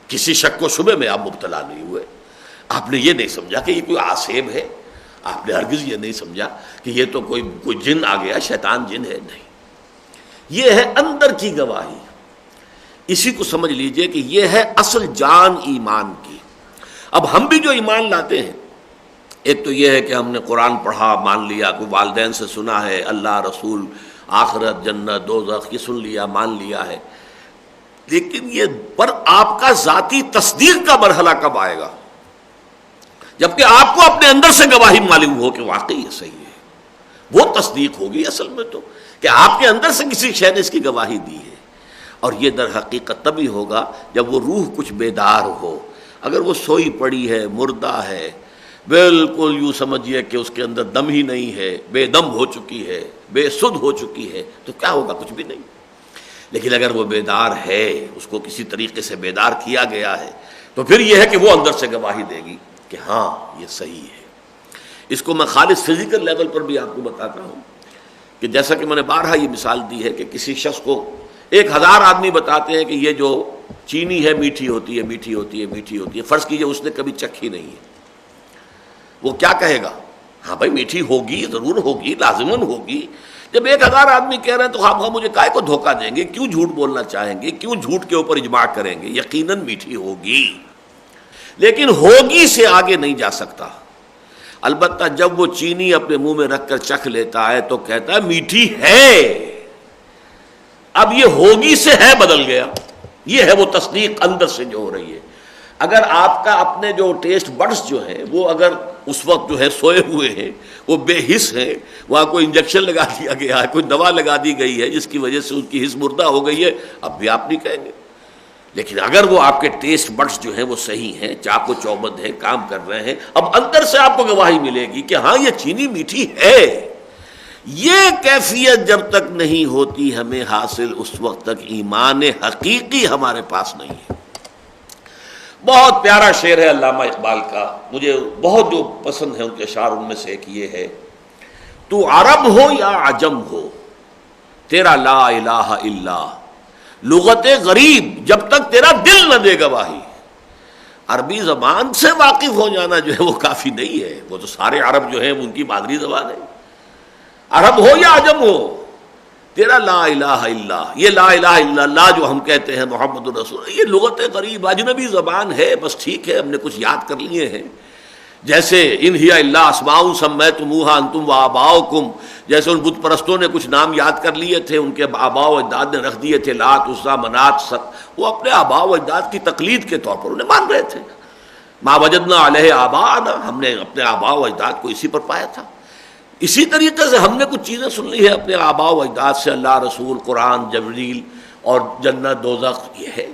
کسی شک و شبے میں آپ مبتلا نہیں ہوئے۔ آپ نے یہ نہیں سمجھا کہ یہ کوئی آسیب ہے، آپ نے ہرگز یہ نہیں سمجھا کہ یہ تو کوئی جن آ گیا، شیطان جن ہے، نہیں، یہ ہے اندر کی گواہی۔ اسی کو سمجھ لیجئے کہ یہ ہے اصل جان ایمان کی۔ اب ہم بھی جو ایمان لاتے ہیں، ایک تو یہ ہے کہ ہم نے قرآن پڑھا، مان لیا، کوئی والدین سے سنا ہے، اللہ، رسول، آخرت، جنت، دوزخ، یہ سن لیا، مان لیا ہے، لیکن یہ پر آپ کا ذاتی تصدیق کا مرحلہ کب آئے گا؟ جبکہ آپ کو اپنے اندر سے گواہی معلوم ہو کہ واقعی یہ صحیح ہے، وہ تصدیق ہوگی اصل میں تو، کہ آپ کے اندر سے کسی شے نے اس کی گواہی دی ہے۔ اور یہ در حقیقت تبھی ہوگا جب وہ روح کچھ بیدار ہو۔ اگر وہ سوئی پڑی ہے، مردہ ہے، بالکل یوں سمجھیے کہ اس کے اندر دم ہی نہیں ہے، بے دم ہو چکی ہے، بے سدھ ہو چکی ہے، تو کیا ہوگا؟ کچھ بھی نہیں۔ لیکن اگر وہ بیدار ہے، اس کو کسی طریقے سے بیدار کیا گیا ہے، تو پھر یہ ہے کہ وہ اندر سے گواہی دے گی کہ ہاں یہ صحیح ہے۔ اس کو میں خالص فزیکل لیول پر بھی آپ کو بتاتا ہوں کہ جیسا کہ میں نے بارہا یہ مثال دی ہے کہ کسی شخص کو 1000 آدمی بتاتے ہیں کہ یہ جو چینی ہے میٹھی ہوتی ہے، میٹھی ہوتی ہے، میٹھی ہوتی ہے، فرض کیجئے اس نے کبھی چکھی نہیں ہے، وہ کیا کہے گا؟ ہاں بھائی میٹھی ہوگی، ضرور ہوگی، لازماً ہوگی۔ جب 1000 آدمی کہہ رہے ہیں تو خواہ مجھے کائے کو دھوکہ دیں گے، کیوں جھوٹ بولنا چاہیں گے، کیوں جھوٹ کے اوپر اجماع کریں گے؟ یقیناً میٹھی ہوگی، لیکن ہوگی سے آگے نہیں جا سکتا۔ البتہ جب وہ چینی اپنے منہ میں رکھ کر چکھ لیتا ہے تو کہتا ہے میٹھی ہے۔ اب یہ ہوگی سے ہے بدل گیا، یہ ہے وہ تصدیق اندر سے جو ہو رہی ہے۔ اگر آپ کا اپنے جو ٹیسٹ بڈز جو ہیں وہ اگر اس وقت جو ہے سوئے ہوئے ہیں، وہ بے حس ہیں، وہاں کوئی انجیکشن لگا دیا گیا ہے، کوئی دوا لگا دی گئی ہے جس کی وجہ سے ان کی حس مردہ ہو گئی ہے، اب بھی آپ نہیں کہیں گے۔ لیکن اگر وہ آپ کے ٹیسٹ بڈز جو ہیں وہ صحیح ہیں، چاق و چوبند ہیں، کام کر رہے ہیں، اب اندر سے آپ کو گواہی ملے گی کہ ہاں یہ چینی میٹھی ہے۔ یہ کیفیت جب تک نہیں ہوتی ہمیں حاصل، اس وقت تک ایمان حقیقی ہمارے پاس نہیں ہے۔ بہت پیارا شعر ہے علامہ اقبال کا، مجھے بہت جو پسند ہے ان کے اشعار، ان میں سے ایک یہ ہے: تو عرب ہو یا عجم ہو تیرا لا الہ الا، لغت غریب جب تک تیرا دل نہ دے گواہی۔ عربی زبان سے واقف ہو جانا جو ہے وہ کافی نہیں ہے، وہ تو سارے عرب جو ہیں ان کی مادری زبان ہے۔ عرب ہو یا عجم ہو تیرا لا الہ الا، یہ لا الہ الا اللہ جو ہم کہتے ہیں محمد الرسول، یہ لغت غریب اجنبی زبان ہے، بس ٹھیک ہے ہم نے کچھ یاد کر لیے ہیں۔ جیسے ان ہی الا اسماء سمیتموہا انتم وآباؤکم، جیسے ان بت پرستوں نے کچھ نام یاد کر لیے تھے، ان کے آباء و اجداد نے رکھ دیے تھے، لات عزیٰ منات، وہ اپنے آباء و اجداد کی تقلید کے طور پر انہیں مان رہے تھے. ما وجدنا علیہ آباءنا، ہم نے اپنے آباء و اجداد کو اسی پر پایا تھا. اسی طریقے سے ہم نے کچھ چیزیں سن لی ہے اپنے آباء و اجداد سے، اللہ، رسول، قرآن، جبریل اور جنت، دوزخ. یہ ہے،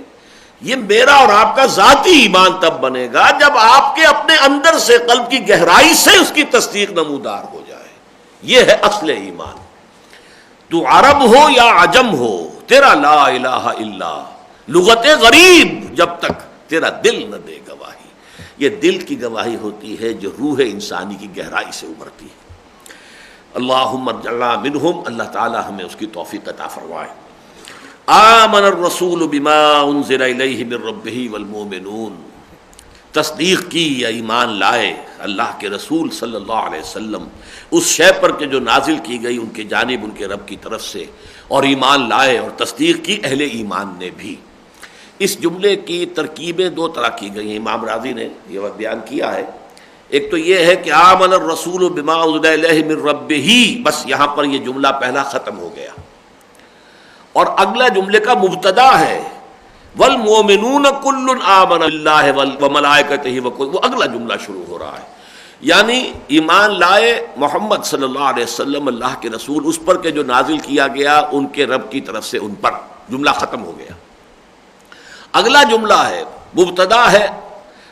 یہ میرا اور آپ کا ذاتی ایمان تب بنے گا جب آپ کے اپنے اندر سے، قلب کی گہرائی سے اس کی تصدیق نمودار ہو جائے. یہ ہے اصل ایمان. تو عرب ہو یا عجم ہو، تیرا لا الہ الا لغت غریب جب تک تیرا دل نہ دے گواہی. یہ دل کی گواہی ہوتی ہے جو روح انسانی کی گہرائی سے ابھرتی ہے. اللہم اجعلنا منہم، اللہ تعالی ہمیں اس کی توفیق عطا فرمائے. آمن الرسول بما انزل الیہ من ربہ والمؤمنون، تصدیق کی یا ایمان لائے اللہ کے رسول صلی اللہ علیہ وسلم اس شے پر کہ جو نازل کی گئی ان کی جانب ان کے رب کی طرف سے، اور ایمان لائے اور تصدیق کی اہل ایمان نے بھی. اس جملے کی ترکیبیں دو طرح کی گئی ہیں، امام راضی نے یہ بیان کیا ہے. ایک تو یہ ہے کہ آمن الرسول بما انزل الیہ من ربہ، بس یہاں پر یہ جملہ پہلا ختم ہو گیا، اور اگلا جملے کا مبتدا ہے والمؤمنون کل آمن باللہ وملائکتہ وہ اگلا جملہ شروع ہو رہا ہے. یعنی ایمان لائے محمد صلی اللہ علیہ وسلم اللہ کے رسول اس پر کہ جو نازل کیا گیا ان کے رب کی طرف سے ان پر، جملہ ختم ہو گیا. اگلا جملہ ہے، مبتدا ہے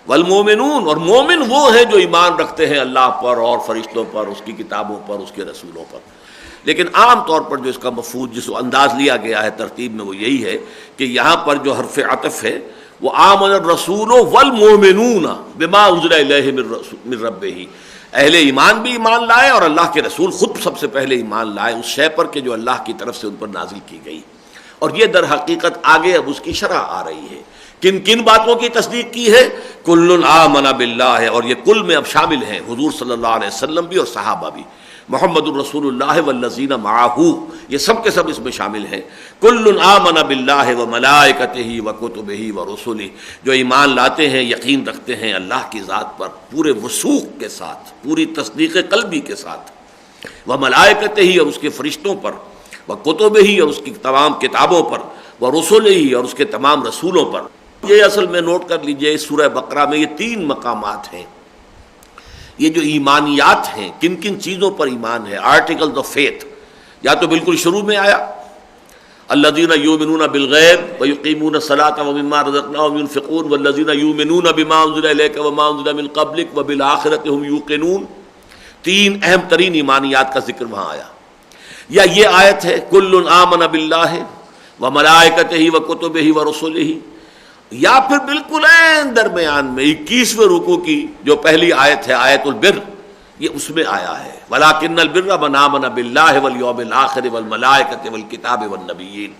والمؤمنون، اور مومن وہ ہیں جو ایمان رکھتے ہیں اللہ پر اور فرشتوں پر، اس کی کتابوں پر، اس کے رسولوں پر. لیکن عام طور پر جو اس کا مفہوم جس کو انداز لیا گیا ہے ترتیب میں وہ یہی ہے کہ یہاں پر جو حرف عطف ہے وہ آمن الرسول والمؤمنون بما انزل الیہ من ربہ، اہل ایمان بھی ایمان لائے اور اللہ کے رسول خود سب سے پہلے ایمان لائے اس شے پر کہ جو اللہ کی طرف سے ان پر نازل کی گئی. اور یہ در حقیقت آگے اب اس کی شرح آ رہی ہے. کن کن باتوں کی تصدیق کی ہے؟ کل آمن باللہ، اور یہ کل میں اب شامل ہیں حضور صلی اللہ علیہ وسلم بھی اور صحابہ بھی، محمد الرسول اللہ والذین معہ، یہ سب کے سب اس میں شامل ہیں. کل آمن باللہ وملائکتہ وکتبہ ورسلہ، جو ایمان لاتے ہیں، یقین رکھتے ہیں اللہ کی ذات پر پورے وثوق کے ساتھ، پوری تصدیق قلبی کے ساتھ، وملائکتہ اور اس کے فرشتوں پر، وکتبہ اور اس کی تمام کتابوں پر، ورسلہ اور اس کے تمام رسولوں پر. یہ اصل میں نوٹ کر لیجئے اس سورہ بقرہ میں یہ 3 مقامات ہیں. یہ جو ایمانیات ہیں، کن کن چیزوں پر ایمان ہے، آرٹیکلز آف فیتھ، یا تو بالکل شروع میں آیا الذین یؤمنون بالغیب ویقیمون الصلاۃ ومما رزقناہم ينفقون والذین یؤمنون بما انزل الیک وما انزل من قبلک وبالآخرۃ هم یوقنون. 3 اہم ترین ایمانیات کا ذکر وہاں آیا. یا یہ آیت ہے کل آمن باللہ وملائکتہ وکتبہ ورسلہ، یا پھر بالکل عین درمیان میں 21ویں رکوع کی جو پہلی آیت ہے آیت البر، یہ اس میں آیا ہے وَلَٰكِنَّ الْبِرَّ مَنْ آمَنَ بِاللَّهِ وَالْيَوْمِ الْآخِرِ وَالْمَلَائِكَةِ وَالْكِتَابِ وَالنَّبِيِّينَ.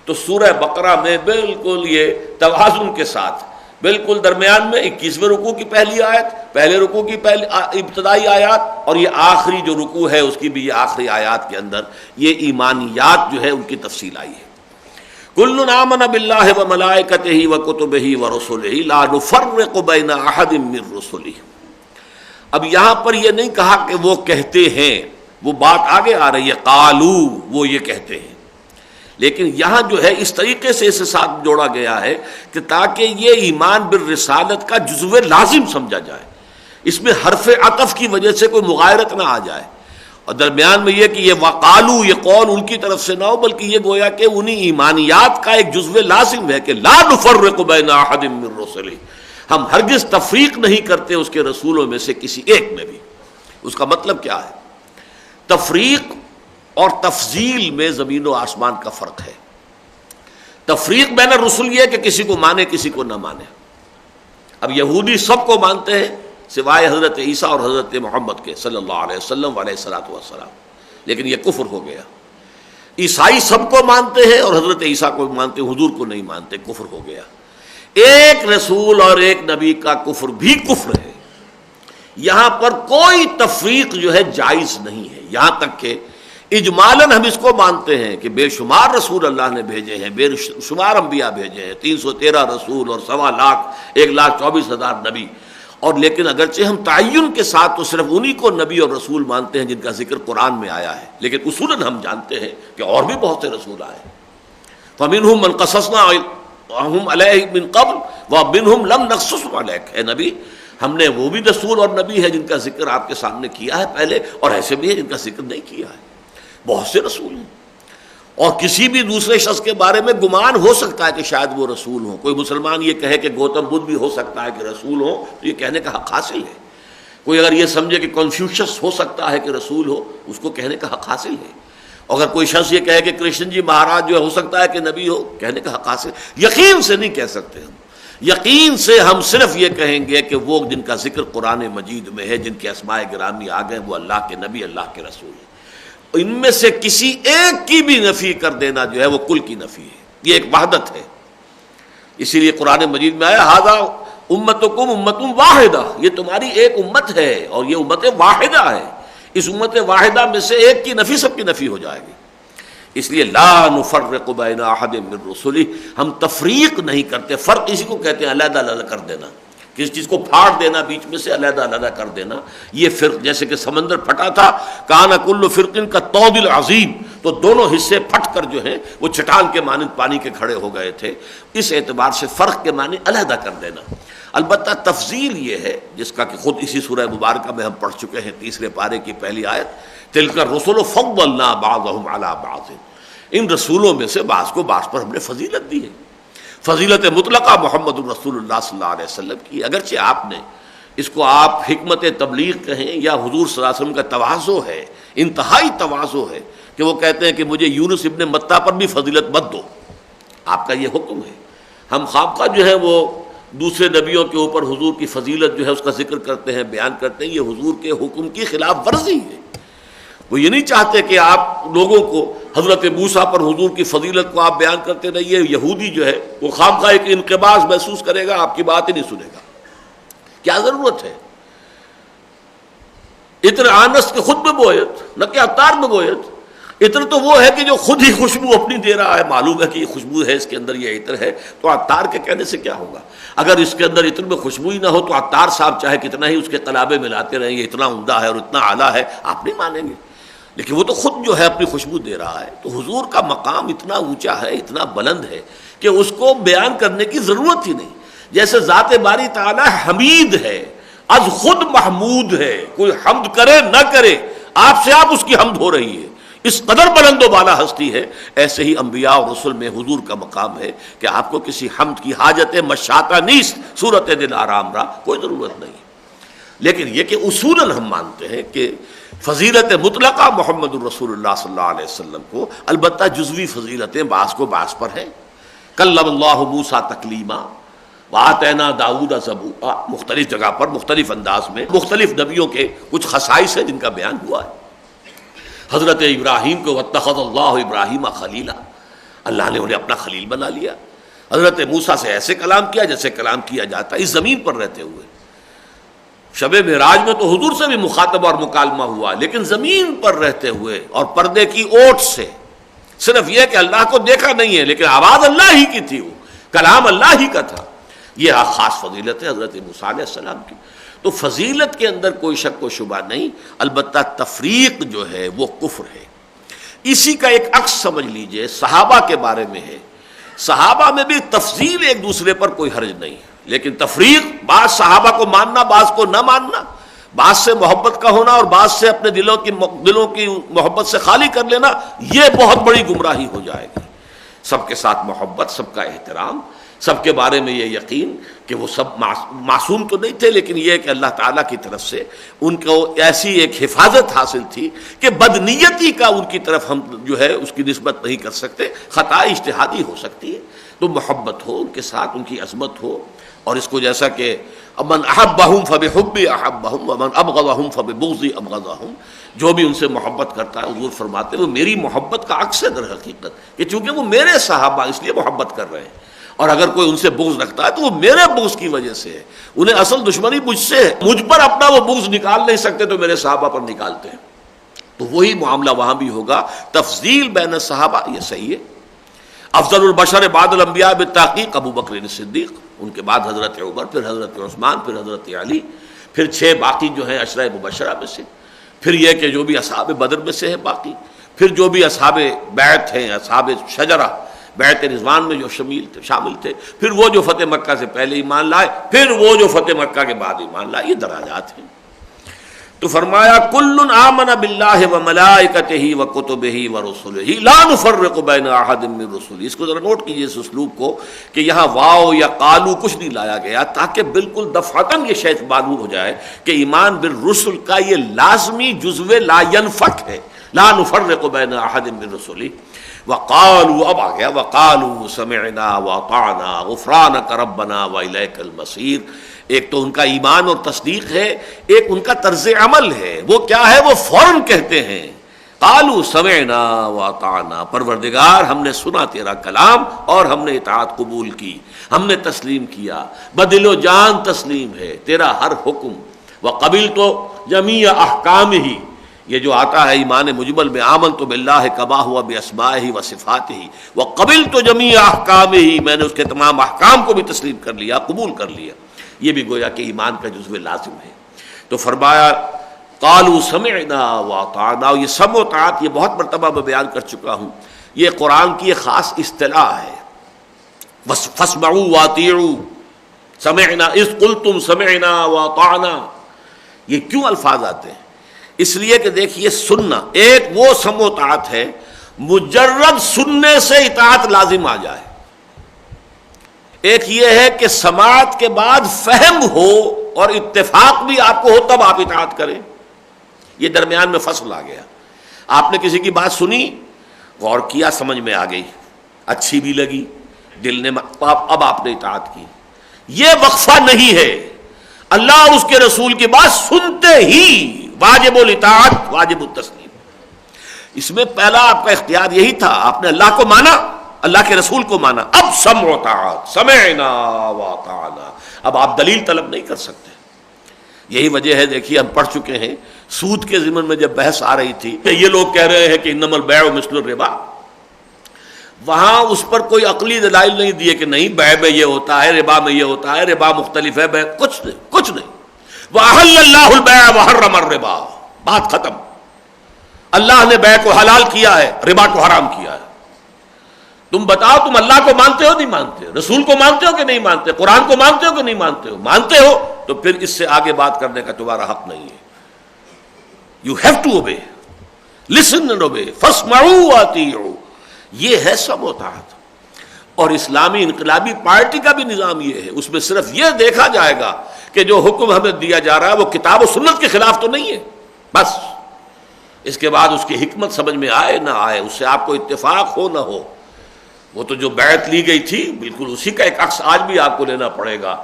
تو سورہ بقرہ میں بالکل یہ توازن کے ساتھ بالکل درمیان میں 21ویں رکوع کی پہلی آیت، پہلے رکوع کی پہلی ابتدائی آیات، اور یہ آخری جو رکوع ہے اس کی بھی یہ آخری آیات کے اندر یہ ایمانیات جو ہے ان کی تفصیل آئی ہے. کل آمن باللہ وملائکتہ وکتبہ ورسلہ لا نفرق بین احد من رسلہ. اب یہاں پر یہ نہیں کہا کہ وہ کہتے ہیں، وہ بات آگے آ رہی ہے قالو، وہ یہ کہتے ہیں. لیکن یہاں جو ہے اس طریقے سے اسے ساتھ جوڑا گیا ہے کہ تاکہ یہ ایمان بالرسالت کا جزو لازم سمجھا جائے، اس میں حرف عطف کی وجہ سے کوئی مغایرت نہ آ جائے، اور درمیان میں یہ کہ یہ وقالو یہ قول ان کی طرف سے نہ ہو، بلکہ یہ گویا کہ انہی ایمانیات کا ایک جزو لازم ہے کہ لا نفرق بین احد من رسلہ، ہم ہرگز تفریق نہیں کرتے اس کے رسولوں میں سے کسی ایک میں بھی. اس کا مطلب کیا ہے؟ تفریق اور تفضیل میں زمین و آسمان کا فرق ہے. تفریق بین الرسل یہ ہے کہ کسی کو مانے کسی کو نہ مانے. اب یہودی سب کو مانتے ہیں سوائے حضرت عیسیٰ اور حضرت محمد کے صلی اللہ علیہ وسلم علیہ الصلوۃ والسلام، لیکن یہ کفر ہو گیا. عیسائی سب کو مانتے ہیں اور حضرت عیسیٰ کو مانتے، حضور کو نہیں مانتے، کفر ہو گیا. ایک رسول اور ایک نبی کا کفر بھی کفر ہے. یہاں پر کوئی تفریق جو ہے جائز نہیں ہے. یہاں تک کہ اجمالاً ہم اس کو مانتے ہیں کہ بے شمار رسول اللہ نے بھیجے ہیں، بے شمار انبیاء بھیجے ہیں، 313 رسول اور 1,24,000 نبی، اور لیکن اگرچہ ہم تعین کے ساتھ تو صرف انہی کو نبی اور رسول مانتے ہیں جن کا ذکر قرآن میں آیا ہے، لیکن اصولاً ہم جانتے ہیں کہ اور بھی بہت سے رسول آئے ہیں۔ فَمِنْهُمْ مَنْ قَصَصْنَا هُمْ عَلَيْهِ مِنْ قَبْلُ وَمِنْهُمْ لَمْ نَقْصُصْهُمْ عَلَيْكَ، اے نبی ہم نے وہ بھی رسول اور نبی ہے جن کا ذکر آپ کے سامنے کیا ہے پہلے، اور ایسے بھی ہے جن کا ذکر نہیں کیا ہے۔ بہت سے رسول ہیں، اور کسی بھی دوسرے شخص کے بارے میں گمان ہو سکتا ہے کہ شاید وہ رسول ہوں۔ کوئی مسلمان یہ کہے کہ گوتم بدھ بھی ہو سکتا ہے کہ رسول ہو، تو یہ کہنے کا حق حاصل ہے۔ کوئی اگر یہ سمجھے کہ کنفیوشس ہو سکتا ہے کہ رسول ہو، اس کو کہنے کا حق حاصل ہے۔ اگر کوئی شخص یہ کہے کہ کرشن جی مہاراج جو ہو سکتا ہے کہ نبی ہو، کہنے کا حق حاصل ہے۔ یقین سے نہیں کہہ سکتے ہم، یقین سے ہم صرف یہ کہیں گے کہ وہ جن کا ذکر قرآن مجید میں ہے، جن کے اسماء گرامی آ گئے، وہ اللہ کے نبی، اللہ کے رسول ہیں۔ ان میں سے کسی ایک کی بھی نفی کر دینا جو ہے وہ کل کی نفی ہے، یہ ایک وحدت ہے۔ اسی لیے قرآن مجید میں آیا ھذا امتکم امۃ واحدہ، یہ تمہاری ایک امت ہے اور یہ امت واحدہ ہے۔ اس امت واحدہ میں سے ایک کی نفی سب کی نفی ہو جائے گی۔ اس لیے لا نفرق بین احد من رسلہ، ہم تفریق نہیں کرتے۔ فرق اسی کو کہتے ہیں علیحدہ علیحدہ کر دینا، کسی چیز کو پھاڑ دینا، بیچ میں سے علیحدہ علیحدہ کر دینا۔ یہ فرق جیسے کہ سمندر پھٹا تھا، کان کل فرق کا طود العظیم، تو دونوں حصے پھٹ کر جو ہیں وہ چٹان کے مانند پانی کے کھڑے ہو گئے تھے۔ اس اعتبار سے فرق کے معنی علیحدہ کر دینا۔ البتہ تفضیل یہ ہے جس کا کہ خود اسی سورہ مبارکہ میں ہم پڑھ چکے ہیں، 3 پارے کی پہلی آیت، تلک الرسل فضلنا بعضهم علی بعض، ان رسولوں میں سے بعض کو بعض پر ہم نے فضیلت دی ہے۔ فضیلت مطلقہ محمد الرسول اللہ صلی اللہ علیہ وسلم کی، اگرچہ آپ نے اس کو آپ حکمت تبلیغ کہیں یا حضور صلی اللہ علیہ وسلم کا تواضع ہے، انتہائی تواضع ہے کہ وہ کہتے ہیں کہ مجھے یونس ابن متیٰ پر بھی فضیلت مت دو، آپ کا یہ حکم ہے۔ ہم خواہ جو ہے وہ دوسرے نبیوں کے اوپر حضور کی فضیلت جو ہے اس کا ذکر کرتے ہیں، بیان کرتے ہیں، یہ حضور کے حکم کی خلاف ورزی ہے۔ وہ یہ نہیں چاہتے کہ آپ لوگوں کو حضرت موسیٰ پر حضور کی فضیلت کو آپ بیان کرتے رہیے۔ یہودی جو ہے وہ خامخواہ ایک انقباض محسوس کرے گا، آپ کی بات ہی نہیں سنے گا۔ کیا ضرورت ہے؟ عطر آنس کے خود میں بویت، نہ کہ عطار میں بویت۔ عطر تو وہ ہے کہ جو خود ہی خوشبو اپنی دے رہا ہے، معلوم ہے کہ یہ خوشبو ہے، اس کے اندر یہ عطر ہے، تو عطار کے کہنے سے کیا ہوگا؟ اگر اس کے اندر عطر میں خوشبو ہی نہ ہو تو عطار صاحب چاہے کتنا ہی اس کے قلابے ملاتے رہیں، یہ اتنا عمدہ ہے اور اتنا اعلیٰ ہے، آپ نہیں مانیں گے۔ لیکن وہ تو خود جو ہے اپنی خوشبو دے رہا ہے۔ تو حضور کا مقام اتنا اونچا ہے، اتنا بلند ہے کہ اس کو بیان کرنے کی ضرورت ہی نہیں۔ جیسے ذات باری تعالیٰ حمید ہے، از خود محمود ہے، کوئی حمد کرے نہ کرے آپ سے آپ اس کی حمد ہو رہی ہے، اس قدر بلند و بالا ہستی ہے۔ ایسے ہی انبیاء اور رسل میں حضور کا مقام ہے کہ آپ کو کسی حمد کی حاجت مشاطہ نیست، صورت دل آرام را، کوئی ضرورت نہیں۔ لیکن یہ کہ اصولاً ہم مانتے ہیں کہ فضیلت مطلقہ محمد الرسول اللہ صلی اللہ علیہ وسلم کو، البتہ جزوی فضیلتیں بعض کو بعض پر ہیں۔ کلم اللہ موسیٰ تکلیما وآتینا داؤد زبورا، مختلف جگہ پر مختلف انداز میں مختلف نبیوں کے کچھ خصائص ہیں جن کا بیان ہوا ہے۔ حضرت ابراہیم کو واتخذ اللہ ابراہیم خلیلا، اللہ نے انہیں اپنا خلیل بنا لیا۔ حضرت موسیٰ سے ایسے کلام کیا جیسے کلام کیا جاتا ہے اس زمین پر رہتے ہوئے۔ شب معراج میں تو حضور سے بھی مخاطبہ اور مکالمہ ہوا، لیکن زمین پر رہتے ہوئے اور پردے کی اوٹ سے، صرف یہ کہ اللہ کو دیکھا نہیں ہے لیکن آواز اللہ ہی کی تھی، وہ کلام اللہ ہی کا تھا۔ یہ خاص فضیلت ہے حضرت موسیٰ علیہ السلام کی۔ تو فضیلت کے اندر کوئی شک و شبہ نہیں، البتہ تفریق جو ہے وہ کفر ہے۔ اسی کا ایک عکس سمجھ لیجئے صحابہ کے بارے میں ہے۔ صحابہ میں بھی تفضیل ایک دوسرے پر کوئی حرج نہیں، لیکن تفریق، بعض صحابہ کو ماننا بعض کو نہ ماننا، بعض سے محبت کا ہونا اور بعض سے اپنے دلوں کی محبت سے خالی کر لینا، یہ بہت بڑی گمراہی ہو جائے گی۔ سب کے ساتھ محبت، سب کا احترام، سب کے بارے میں یہ یقین کہ وہ سب معصوم تو نہیں تھے، لیکن یہ کہ اللہ تعالیٰ کی طرف سے ان کو ایسی ایک حفاظت حاصل تھی کہ بدنیتی کا ان کی طرف ہم جو ہے اس کی نسبت نہیں کر سکتے، خطا اجتہادی ہو سکتی ہے۔ تو محبت ہو ان کے ساتھ، ان کی عظمت ہو، اور اس کو جیسا کہ من احبہم فبحبی احبہم ومن ابغضہم فببغضی ابغضہم، جو بھی ان سے محبت کرتا ہے، حضور فرماتے ہیں وہ میری محبت کا عکس ہے در حقیقت، کہ چونکہ وہ میرے صحابہ اس لیے محبت کر رہے ہیں، اور اگر کوئی ان سے بغض رکھتا ہے تو وہ میرے بغض کی وجہ سے ہے، انہیں اصل دشمنی مجھ سے ہے، مجھ پر اپنا وہ بغض نکال نہیں سکتے تو میرے صحابہ پر نکالتے ہیں۔ تو وہی معاملہ وہاں بھی ہوگا، تفضیل بین صحابہ یہ صحیح ہے۔ افضل البشر بعد الانبیاء بالتحقیق ابو بکر صدیق، ان کے بعد حضرت عمر، پھر حضرت عثمان، پھر حضرت علی، پھر 6 باقی جو ہیں عشرہ مبشرہ میں سے، پھر یہ کہ جو بھی اصحاب بدر میں سے ہیں باقی، پھر جو بھی اصحاب بیعت ہیں، اصحاب شجرہ بیعت رضوان میں جو شامل تھے، پھر وہ جو فتح مکہ سے پہلے ایمان لائے، پھر وہ جو فتح مکہ کے بعد ایمان لائے، یہ درجات ہیں۔ تو فرمایا کل آمن باللہ وملائکتہ وکتبہ ورسلہ لا نفرق بین احد من رسلہ۔ اس کو ذرا نوٹ کیجئے اس اسلوب کو کہ یہاں واو یا قالو کچھ نہیں لایا گیا تاکہ بالکل دفعتاً یہ شیء معلوم ہو جائے کہ ایمان بالرسل کا یہ لازمی جزو لا ینفک ہے، لا نفرق بین احد من رسلہ۔ وقالوا، اب آ گیا وقالوا سمعنا واطعنا غفرانک ربنا والیک المصیر۔ ایک تو ان کا ایمان اور تصدیق ہے، ایک ان کا طرز عمل ہے۔ وہ کیا ہے؟ وہ فوراً کہتے ہیں قالوا سمعنا واطعنا، پروردگار ہم نے سنا تیرا کلام اور ہم نے اطاعت قبول کی، ہم نے تسلیم کیا، بدل و جان تسلیم ہے تیرا ہر حکم۔ وقبلت جمیع احکامہ، یہ جو آتا ہے ایمان مجمل میں آمنت باللہ کما ہوا باسمائہ و صفاتہ وقبلت جمیع احکامہ، میں نے اس کے تمام احکام کو بھی تسلیم کر لیا، قبول کر لیا۔ یہ بھی گویا کہ ایمان کا جزو لازم ہے۔ تو فرمایا قالوا سمعنا واطعنا، یہ سمع و طاعت یہ بہت مرتبہ میں بیان کر چکا ہوں، یہ قرآن کی ایک خاص اصطلاح ہے۔ فاسمعوا واطیعوا، سمعنا اذ قلتم سمعنا واطعنا، یہ کیوں الفاظ آتے ہیں؟ اس لیے کہ دیکھیے سننا ایک وہ سمع و طاعت ہے، مجرد سننے سے اطاعت لازم آ جائے، ایک یہ ہے کہ سماعت کے بعد فہم ہو اور اتفاق بھی آپ کو ہو تب آپ اطاعت کریں۔ یہ درمیان میں فصل آ گیا، آپ نے کسی کی بات سنی، غور کیا، سمجھ میں آ گئی، اچھی بھی لگی، دل نے اب آپ نے اطاعت کی، یہ وقفہ نہیں ہے۔ اللہ اور اس کے رسول کی بات سنتے ہی واجب الاطاعت، واجب التسلیم۔ اس میں پہلا آپ کا اختیار یہی تھا، آپ نے اللہ کو مانا، اللہ کے رسول کو مانا، اب سمع و طاعت، سمعنا واطعنا، اب آپ دلیل طلب نہیں کر سکتے۔ یہی وجہ ہے، دیکھیے ہم پڑھ چکے ہیں سود کے ضمن میں جب بحث آ رہی تھی کہ یہ لوگ کہہ رہے ہیں کہ انما البیع مثل الربا، وہاں اس پر کوئی عقلی دلائل نہیں دیے کہ نہیں بیع میں یہ ہوتا ہے، ربا میں یہ ہوتا ہے، ربا مختلف ہے، بیع کچھ نہیں، کچھ نہیں۔ وَأَحَلَّ اللَّهُ الْبَيْعَ وَحَرَّمَ الرِّبَا، بات ختم۔ اللہ نے بیع کو حلال کیا ہے، ربا کو حرام کیا ہے۔ تم بتاؤ تم اللہ کو مانتے ہو نہیں مانتے، رسول کو مانتے ہو کہ نہیں مانتے، قرآن کو مانتے ہو کہ نہیں مانتے ہو؟ مانتے ہو تو پھر اس سے آگے بات کرنے کا تمہارا حق نہیں ہے۔ You have to obey, listen and obey، فَاسْمَعُوا وَأَطِيعُوا، یہ ہے سمع و طاعت۔ اور اسلامی انقلابی پارٹی کا بھی نظام یہ ہے، اس میں صرف یہ دیکھا جائے گا کہ جو حکم ہمیں دیا جا رہا ہے وہ کتاب و سنت کے خلاف تو نہیں ہے، بس اس کے بعد اس کی حکمت سمجھ میں آئے نہ آئے، اس سے آپ کو اتفاق ہو نہ ہو۔ وہ تو جو بیعت لی گئی تھی بالکل اسی کا ایک عکس آج بھی آپ کو لینا پڑے گا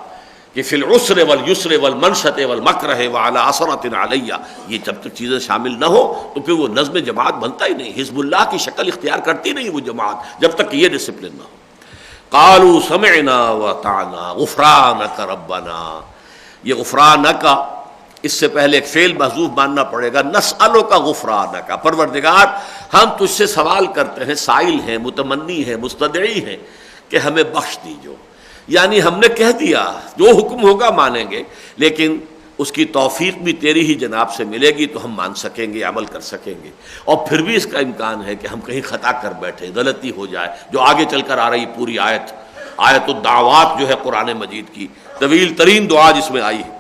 کہ فی العسر والیسر والمنشط والمکرہ وعلی عثرۃ علی، یہ جب تک چیزیں شامل نہ ہو تو پھر وہ نظم جماعت بنتا ہی نہیں، حزب اللہ کی شکل اختیار کرتی نہیں وہ جماعت جب تک یہ ڈسپلن نہ ہو۔ قالوا سمعنا واطعنا غفرانک ربنا، یہ غفرانک، اس سے پہلے ایک فعل محذوف ماننا پڑے گا، نسألک غفرانک، پروردگار ہم تجھ سے سوال کرتے ہیں، سائل ہیں، متمنی ہیں، مستدعی ہیں کہ ہمیں بخش دیجو۔ یعنی ہم نے کہہ دیا جو حکم ہوگا مانیں گے، لیکن اس کی توفیق بھی تیری ہی جناب سے ملے گی تو ہم مان سکیں گے، عمل کر سکیں گے۔ اور پھر بھی اس کا امکان ہے کہ ہم کہیں خطا کر بیٹھے، غلطی ہو جائے، جو آگے چل کر آ رہی پوری آیت الدعوات جو ہے قرآن مجید کی طویل ترین دعا جس میں آئی ہے۔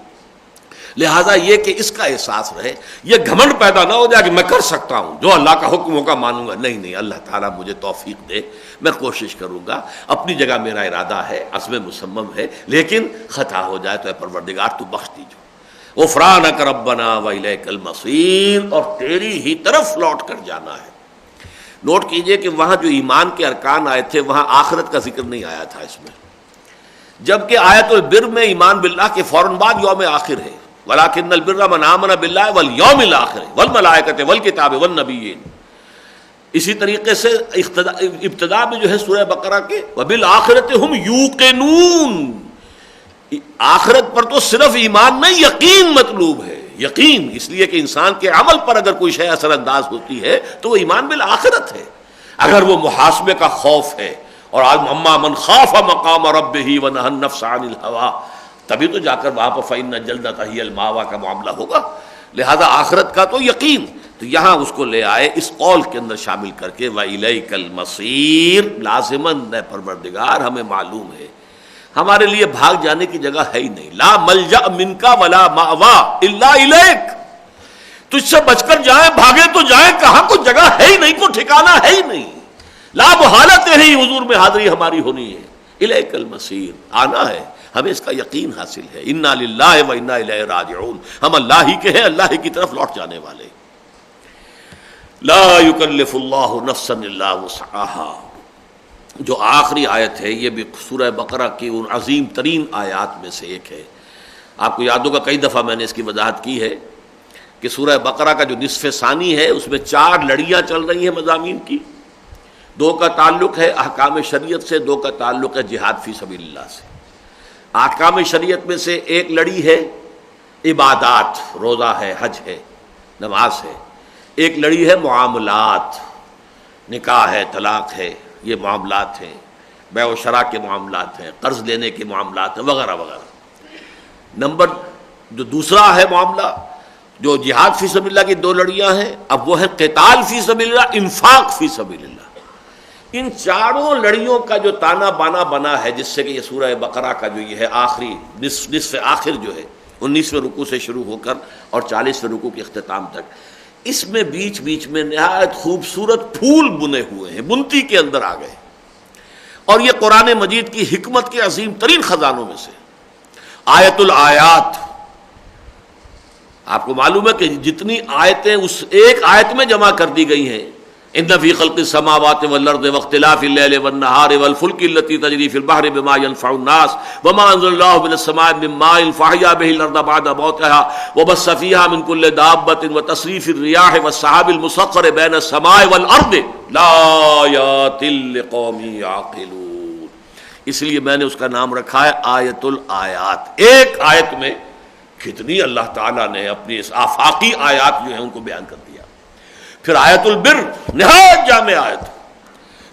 لہٰذا یہ کہ اس کا احساس رہے، یہ گھمنڈ پیدا نہ ہو جائے کہ میں کر سکتا ہوں، جو اللہ کا حکم ہوگا مانوں گا، نہیں نہیں، اللہ تعالیٰ مجھے توفیق دے، میں کوشش کروں گا، اپنی جگہ میرا ارادہ ہے، عزم مصمم ہے، لیکن خطا ہو جائے تو اے پروردگار تو بخش دیجو۔ غفرانک ربنا والیک المصیر، اور تیری ہی طرف لوٹ کر جانا ہے۔ نوٹ کیجئے کہ وہاں جو ایمان کے ارکان آئے تھے وہاں آخرت کا ذکر نہیں آیا تھا اس میں، جبکہ آیت البر میں ایمان باللہ کے فوراً بعد یوم آخر ہے، وَلَٰكِنَّ الْبِرَّ مَنْ آمَنَ بِاللَّهِ وَالْيَوْمِ الْآخِرِ وَالْمَلَائِكَةِ وَالْكِتَابِ وَالنَّبِيِّينَ۔ اسی طریقے سے ابتدا میں جو ہے سورہ بقرہ کے وَبِالْآخِرَةِ هُمْ يُوقِنُونَ، آخرت پر تو صرف ایمان نہیں، یقین مطلوب ہے، یقین، اس لیے کہ انسان کے عمل پر اگر کوئی شے اثر انداز ہوتی ہے تو وہ ایمان بالآخرت ہے۔ اگر وہ محاسبے کا خوف ہے اور اما من خاف مقام ربہ ونہى النفس عن الہوى، تبھی تو جا کر وہاں پر فإن الجنۃ ہی المأویٰ کا معاملہ ہوگا۔ لہذا آخرت کا تو یقین، تو یہاں اس کو لے آئے اس قول کے اندر شامل کر کے وَإِلَيْكَ الْمَصِيرُ، لازماً اے پروردگار ہمیں معلوم ہے ہمارے لیے بھاگ جانے کی جگہ ہے ہی نہیں، لا ملجأ منک ولا مأویٰ الا الیک، تجھ سے بچ کر جائیں، بھاگے تو جائیں کہاں، کوئی جگہ ہے ہی نہیں، کوئی ٹھکانہ ہے ہی نہیں، لا محالہ تیری حضور میں حاضری ہماری ہونی ہے، الیک المصیر، آنا ہے، ہمیں اس کا یقین حاصل ہے، انا للہ و انا الیہ راجعون، ہم اللہ ہی کے ہیں، اللہ ہی کی طرف لوٹ جانے والے۔ لا یکلف اللہ نفسا الا وسعها، جو آخری آیت ہے یہ بھی سورہ بقرہ کی ان عظیم ترین آیات میں سے ایک ہے۔ آپ کو یاد ہوگا کئی دفعہ میں نے اس کی وضاحت کی ہے کہ سورہ بقرہ کا جو نصف ثانی ہے اس میں 4 لڑیاں چل رہی ہیں مضامین کی، 2 کا تعلق ہے احکام شریعت سے، 2 کا تعلق ہے جہاد فی سبیل اللہ سے۔ احکام شریعت میں سے ایک لڑی ہے عبادات، روزہ ہے، حج ہے، نماز ہے، ایک لڑی ہے معاملات، نکاح ہے، طلاق ہے، یہ معاملات ہیں، بیع و شراء کے معاملات ہیں، قرض لینے کے معاملات ہیں، وغیرہ وغیرہ۔ نمبر جو دوسرا ہے معاملہ جو جہاد فی سبیل اللہ کی 2 لڑیاں ہیں، اب وہ ہے قتال فی سبیل اللہ، انفاق فی سبیل اللہ۔ ان 4 لڑیوں کا جو تانا بانا بنا ہے، جس سے کہ یہ سورہ بقرہ کا جو یہ ہے آخری نصف آخر جو ہے 19ویں رکوع سے شروع ہو کر اور 40ویں رکوع کے اختتام تک، اس میں بیچ بیچ میں نہایت خوبصورت پھول بنے ہوئے ہیں، بنتی کے اندر آ گئے، اور یہ قرآن مجید کی حکمت کے عظیم ترین خزانوں میں سے آیت الآیات۔ آپ کو معلوم ہے کہ جتنی آیتیں اس ایک آیت میں جمع کر دی گئی ہیں، ان فی خلق السماوات والارض واختلاف اللیل والنہار والفلک التی تجری فی البحر بما ينفع الناس وما انزل اللہ من السماء من ماء فاحیا به الارض بعد موتها وبث فیہا من کل دابۃ وتصریف الریاح والسحاب المسخر بین السماء والارض لآیات لقوم یعقلون۔ اس لیے میں نے اس کا نام رکھا ہے آیت الآیات۔ ایک آیت میں کتنی اللہ تعالیٰ نے اپنی اس آفاقی آیات جو ہیں ان کو بیان کر دیا۔ پھر آیت البر، نہایت جامع آیت،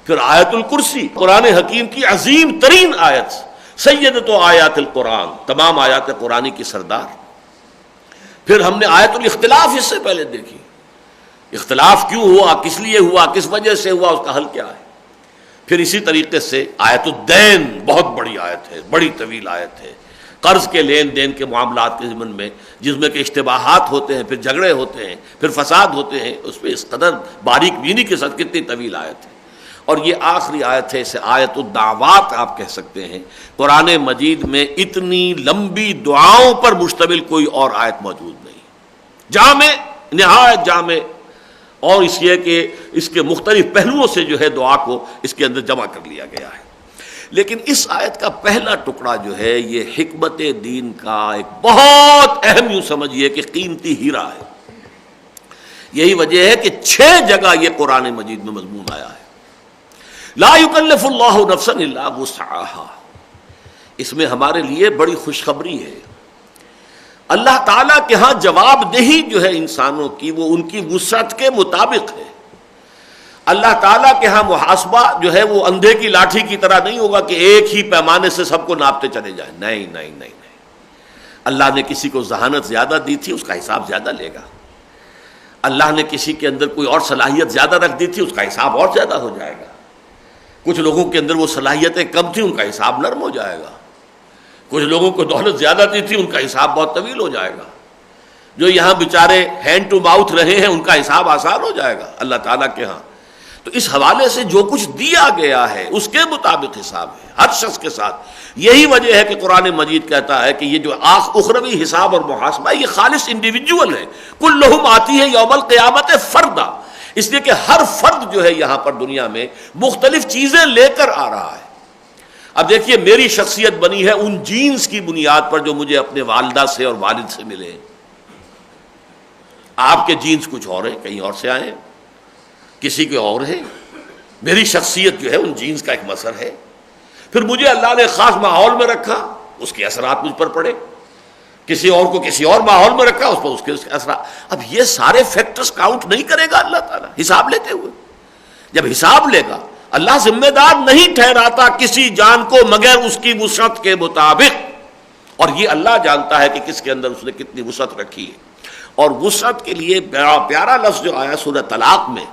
پھر آیت الکرسی، قرآن حکیم کی عظیم ترین آیت، سیدۃ آیات القرآن، تمام آیات قرآنی کی سردار۔ پھر ہم نے آیت الاختلاف اس سے پہلے دیکھی، اختلاف کیوں ہوا، کس لیے ہوا، کس وجہ سے ہوا، اس کا حل کیا ہے۔ پھر اسی طریقے سے آیت الدین، بہت بڑی آیت ہے، بڑی طویل آیت ہے، قرض کے لین دین کے معاملات کے ضمن میں، جس میں کہ اشتباہات ہوتے ہیں، پھر جھگڑے ہوتے ہیں، پھر فساد ہوتے ہیں، اس پہ اس قدر باریک بینی کے ساتھ کتنی طویل آیت ہے۔ اور یہ آخری آیت ہے، اسے آیت الدعوات آپ کہہ سکتے ہیں۔ قرآن مجید میں اتنی لمبی دعاؤں پر مشتمل کوئی اور آیت موجود نہیں، جامع، نہایت جامع، اور اس لیے کہ اس کے مختلف پہلوؤں سے جو ہے دعا کو اس کے اندر جمع کر لیا گیا ہے۔ لیکن اس آیت کا پہلا ٹکڑا جو ہے یہ حکمت دین کا ایک بہت اہم، یوں سمجھیے کہ قیمتی ہیرا ہے۔ یہی وجہ ہے کہ 6 جگہ یہ قرآن مجید میں مضمون آیا ہے۔ لا یکلف اللہ نفسا الا وسعها، اس میں ہمارے لیے بڑی خوشخبری ہے۔ اللہ تعالیٰ کے ہاں جواب دہی جو ہے انسانوں کی، وہ ان کی وسعت کے مطابق ہے۔ اللہ تعالیٰ کے ہاں محاسبہ جو ہے وہ اندھے کی لاٹھی کی طرح نہیں ہوگا کہ ایک ہی پیمانے سے سب کو ناپتے چلے جائیں، نہیں نہیں نہیں نہیں۔ اللہ نے کسی کو ذہانت زیادہ دی تھی، اس کا حساب زیادہ لے گا۔ اللہ نے کسی کے اندر کوئی اور صلاحیت زیادہ رکھ دی تھی، اس کا حساب اور زیادہ ہو جائے گا۔ کچھ لوگوں کے اندر وہ صلاحیتیں کم تھیں، ان کا حساب نرم ہو جائے گا۔ کچھ لوگوں کو دولت زیادہ دی تھی، ان کا حساب بہت طویل ہو جائے گا۔ جو یہاں بیچارے ہینڈ ٹو ماؤتھ رہے ہیں، ان کا حساب آسان ہو جائے گا اللہ تعالیٰ کے ہاں۔ تو اس حوالے سے جو کچھ دیا گیا ہے اس کے مطابق حساب ہے ہر شخص کے ساتھ۔ یہی وجہ ہے کہ قرآن مجید کہتا ہے کہ یہ جو اخروی حساب اور محاسبہ یہ خالص انڈیویجول ہے، کلہم آتی ہے یوم القیامت فردا، اس لیے کہ ہر فرد جو ہے یہاں پر دنیا میں مختلف چیزیں لے کر آ رہا ہے۔ اب دیکھیے میری شخصیت بنی ہے ان جینز کی بنیاد پر جو مجھے اپنے والدہ سے اور والد سے ملے۔ آپ کے جینز کچھ اور ہیں، کہیں اور سے آئے ہیں، کسی کے اور ہے۔ میری شخصیت جو ہے ان جینز کا ایک مثر ہے۔ پھر مجھے اللہ نے خاص ماحول میں رکھا، اس کے اثرات مجھ پر پڑے، کسی اور کو کسی اور ماحول میں رکھا، اس پر اس کے اثرات۔ اب یہ سارے فیکٹرز کاؤنٹ نہیں کرے گا اللہ تعالیٰ حساب لیتے ہوئے۔ جب حساب لے گا اللہ ذمہ دار نہیں ٹھہراتا کسی جان کو مگر اس کی وسعت کے مطابق، اور یہ اللہ جانتا ہے کہ کس کے اندر اس نے کتنی وسعت رکھی ہے۔ اور وسعت کے لیے بڑا پیارا لفظ جو آیا سورہ طلاق میں،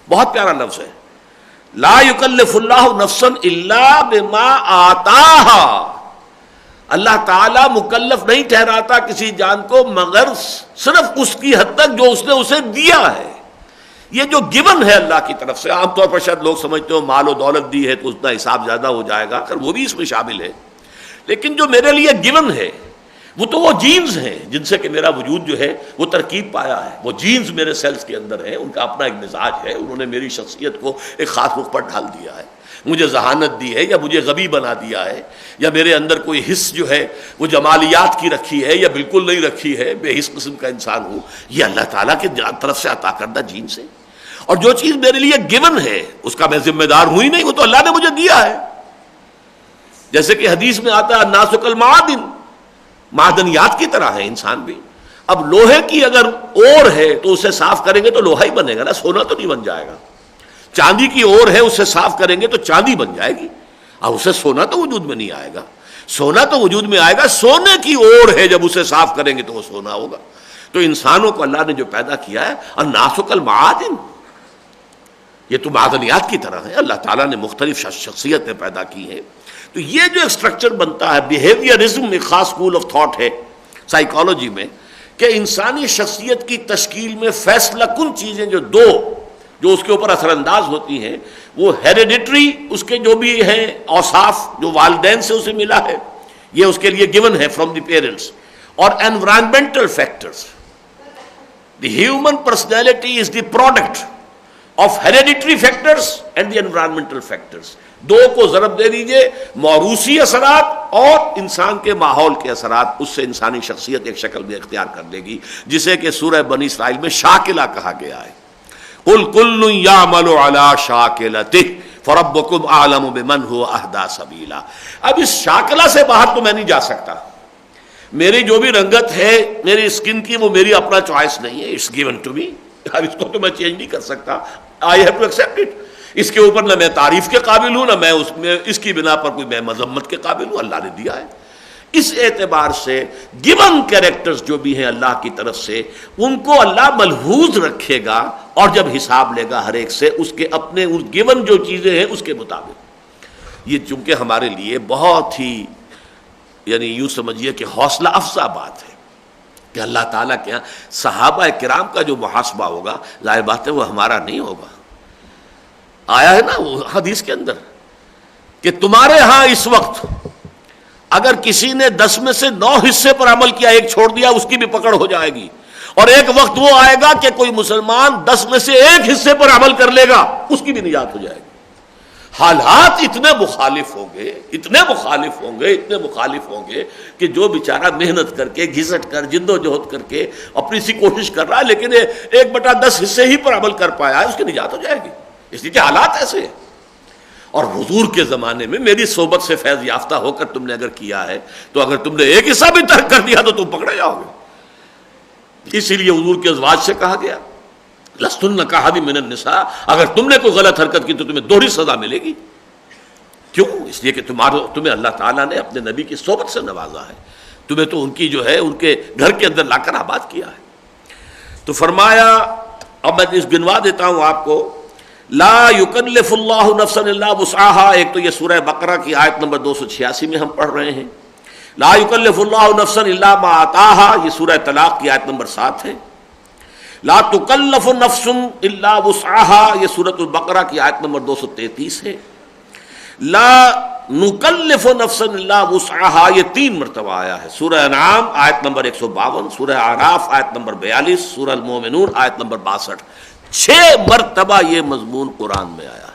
بہت پیارا لفظ ہے، لا یکلف اللہ نفسا الا بما آتاہا، اللہ تعالیٰ مکلف نہیں ٹھہراتا کسی جان کو مگر صرف اس کی حد تک جو اس نے اسے دیا ہے۔ یہ جو گیون ہے اللہ کی طرف سے، عام طور پر شاید لوگ سمجھتے ہو مال و دولت دی ہے تو اتنا حساب زیادہ ہو جائے گا، اگر وہ بھی اس میں شامل ہے، لیکن جو میرے لیے گیون ہے وہ تو وہ جینز ہیں جن سے کہ میرا وجود جو ہے وہ ترکیب پایا ہے، وہ جینز میرے سیلز کے اندر ہیں، ان کا اپنا ایک مزاج ہے، انہوں نے میری شخصیت کو ایک خاص رخ پر ڈھال دیا ہے، مجھے ذہانت دی ہے یا مجھے غبی بنا دیا ہے، یا میرے اندر کوئی حس جو ہے وہ جمالیات کی رکھی ہے یا بالکل نہیں رکھی ہے، بے حس قسم کا انسان ہوں، یہ اللہ تعالیٰ کی طرف سے عطا کردہ جینز ہے۔ اور جو چیز میرے لیے گیون ہے اس کا میں ذمہ دار ہوں ہی نہیں، وہ تو اللہ نے مجھے دیا ہے۔ جیسے کہ حدیث میں آتا ہے الناس کالمعادن، معدنیات کی طرح ہے انسان بھی۔ اب لوہے کی اگر اور ہے تو اسے صاف کریں گے تو لوہا ہی بنے گا نا، سونا تو نہیں بن جائے گا۔ چاندی کی اور ہے، اسے صاف کریں گے تو چاندی بن جائے گی، اب اسے سونا تو وجود میں نہیں آئے گا۔ سونا تو وجود میں آئے گا، سونے کی اور ہے، جب اسے صاف کریں گے تو وہ سونا ہوگا۔ تو انسانوں کو اللہ نے جو پیدا کیا ہے الناس کالمعادن، یہ تو معدنیات کی طرح ہے، اللہ تعالیٰ نے مختلف شخصیتیں پیدا کی ہیں۔ تو یہ جو ایک سٹرکچر بنتا ہے، بیہیویئرزم ایک خاص اسکول آف تھاٹ ہے سائیکالوجی میں، کہ انسانی شخصیت کی تشکیل میں فیصلہ کن چیزیں جو اس کے اوپر اثر انداز ہوتی ہیں، وہ ہیریڈیٹری اس کے جو بھی ہیں اوصاف جو والدین سے اسے ملا ہے، یہ اس کے لیے گیون ہے فرام دی پیرنٹس، اور environmental factors. The human personality is the product of hereditary factors and the environmental factors. دو کو ضرب دے دیجئے، موروثی اثرات اور انسان کے ماحول کے اثرات، اس سے انسانی شخصیت ایک شکل میں اختیار کر لے گی، جسے کہ سورہ بنی اسرائیل میں شاکلہ کہا گیا ہے۔ قُلْ كُلٌّ يَعْمَلُ عَلَى شَاكِلَتِهِ فَرَبُّكُمْ أَعْلَمُ بِمَنْ هُوَ أَهْدَىٰ سَبِيلًا۔ اب اس شاکلہ سے باہر تو میں نہیں جا سکتا، میری جو بھی رنگت ہے میری اسکن کی وہ میری اپنا چوائس نہیں ہے، اٹس گیون ٹو می، اب اس کو تو میں چینج نہیں کر سکتا، I have to accept it. اس کے اوپر نہ میں تعریف کے قابل ہوں، نہ میں اس کی بنا پر کوئی میں مذمت کے قابل ہوں، اللہ نے دیا ہے۔ اس اعتبار سے گیون کیریکٹرز جو بھی ہیں اللہ کی طرف سے، ان کو اللہ ملحوظ رکھے گا، اور جب حساب لے گا ہر ایک سے اس کے اپنے گیون جو چیزیں ہیں اس کے مطابق۔ یہ چونکہ ہمارے لیے بہت ہی یعنی یوں سمجھیے کہ حوصلہ افزا بات ہے کہ اللہ تعالیٰ کے یہاں صحابہ کرام کا جو محاسبہ ہوگا، ظاہر بات ہے وہ ہمارا نہیں ہوگا۔ آیا ہے نا وہ حدیث کے اندر کہ تمہارے ہاں اس وقت اگر کسی نے 10 میں سے 9 حصے پر عمل کیا، ایک چھوڑ دیا، اس کی بھی پکڑ ہو جائے گی، اور ایک وقت وہ آئے گا کہ کوئی مسلمان 10 میں سے 1 حصے پر عمل کر لے گا، اس کی بھی نجات ہو جائے گی۔ حالات اتنے مخالف ہوں گے، اتنے مخالف ہوں گے، اتنے مخالف ہوں گے کہ جو بیچارہ محنت کر کے گھسٹ کر جد و جہد کر کے اپنی سی کوشش کر رہا ہے، لیکن 1/10 حصے ہی پر عمل کر پایا ہے، اس کی نجات ہو جائے گی، اس لیے کہ حالات ایسے ہیں۔ اور حضور کے زمانے میں میری صحبت سے فیض یافتہ ہو کر تم نے اگر کیا ہے تو اگر تم نے ایک حصہ بھی ترک کر دیا تو تم پکڑے جاؤ گے۔ اسی لیے حضور کے ازواج سے کہا گیا لستن کاحد من النساء، اگر تم نے کوئی غلط حرکت کی تو تمہیں دوہری سزا ملے گی۔ کیوں؟ اس لیے کہ تمہیں اللہ تعالیٰ نے اپنے نبی کی صحبت سے نوازا ہے، تمہیں تو ان کی جو ہے ان کے گھر کے اندر لا کر آباد کیا ہے۔ تو فرمایا، اب میں اس گنوا دیتا ہوں آپ کو، لا یکلف اللہ نفسا الا وسعها، ایک تو یہ سورہ بقرہ کی آیت نمبر 286 میں ہم پڑھ رہے ہیں، لا یکلف اللہ نفسا الا ما آتاها، یہ سورہ طلاق کی آیت نمبر 7 ہے، لا تکلف نفس الا وسعها، یہ سورۃ البقرہ کی آیت نمبر 233 ہے، لا نکلف نفسا الا وسعها، یہ 3 مرتبہ آیا ہے، سورہ انعام آیت نمبر 152، سورہ اعراف آیت نمبر 42، سورہ المومنون آیت نمبر 62، 6 مرتبہ یہ مضمون قرآن میں آیا ہے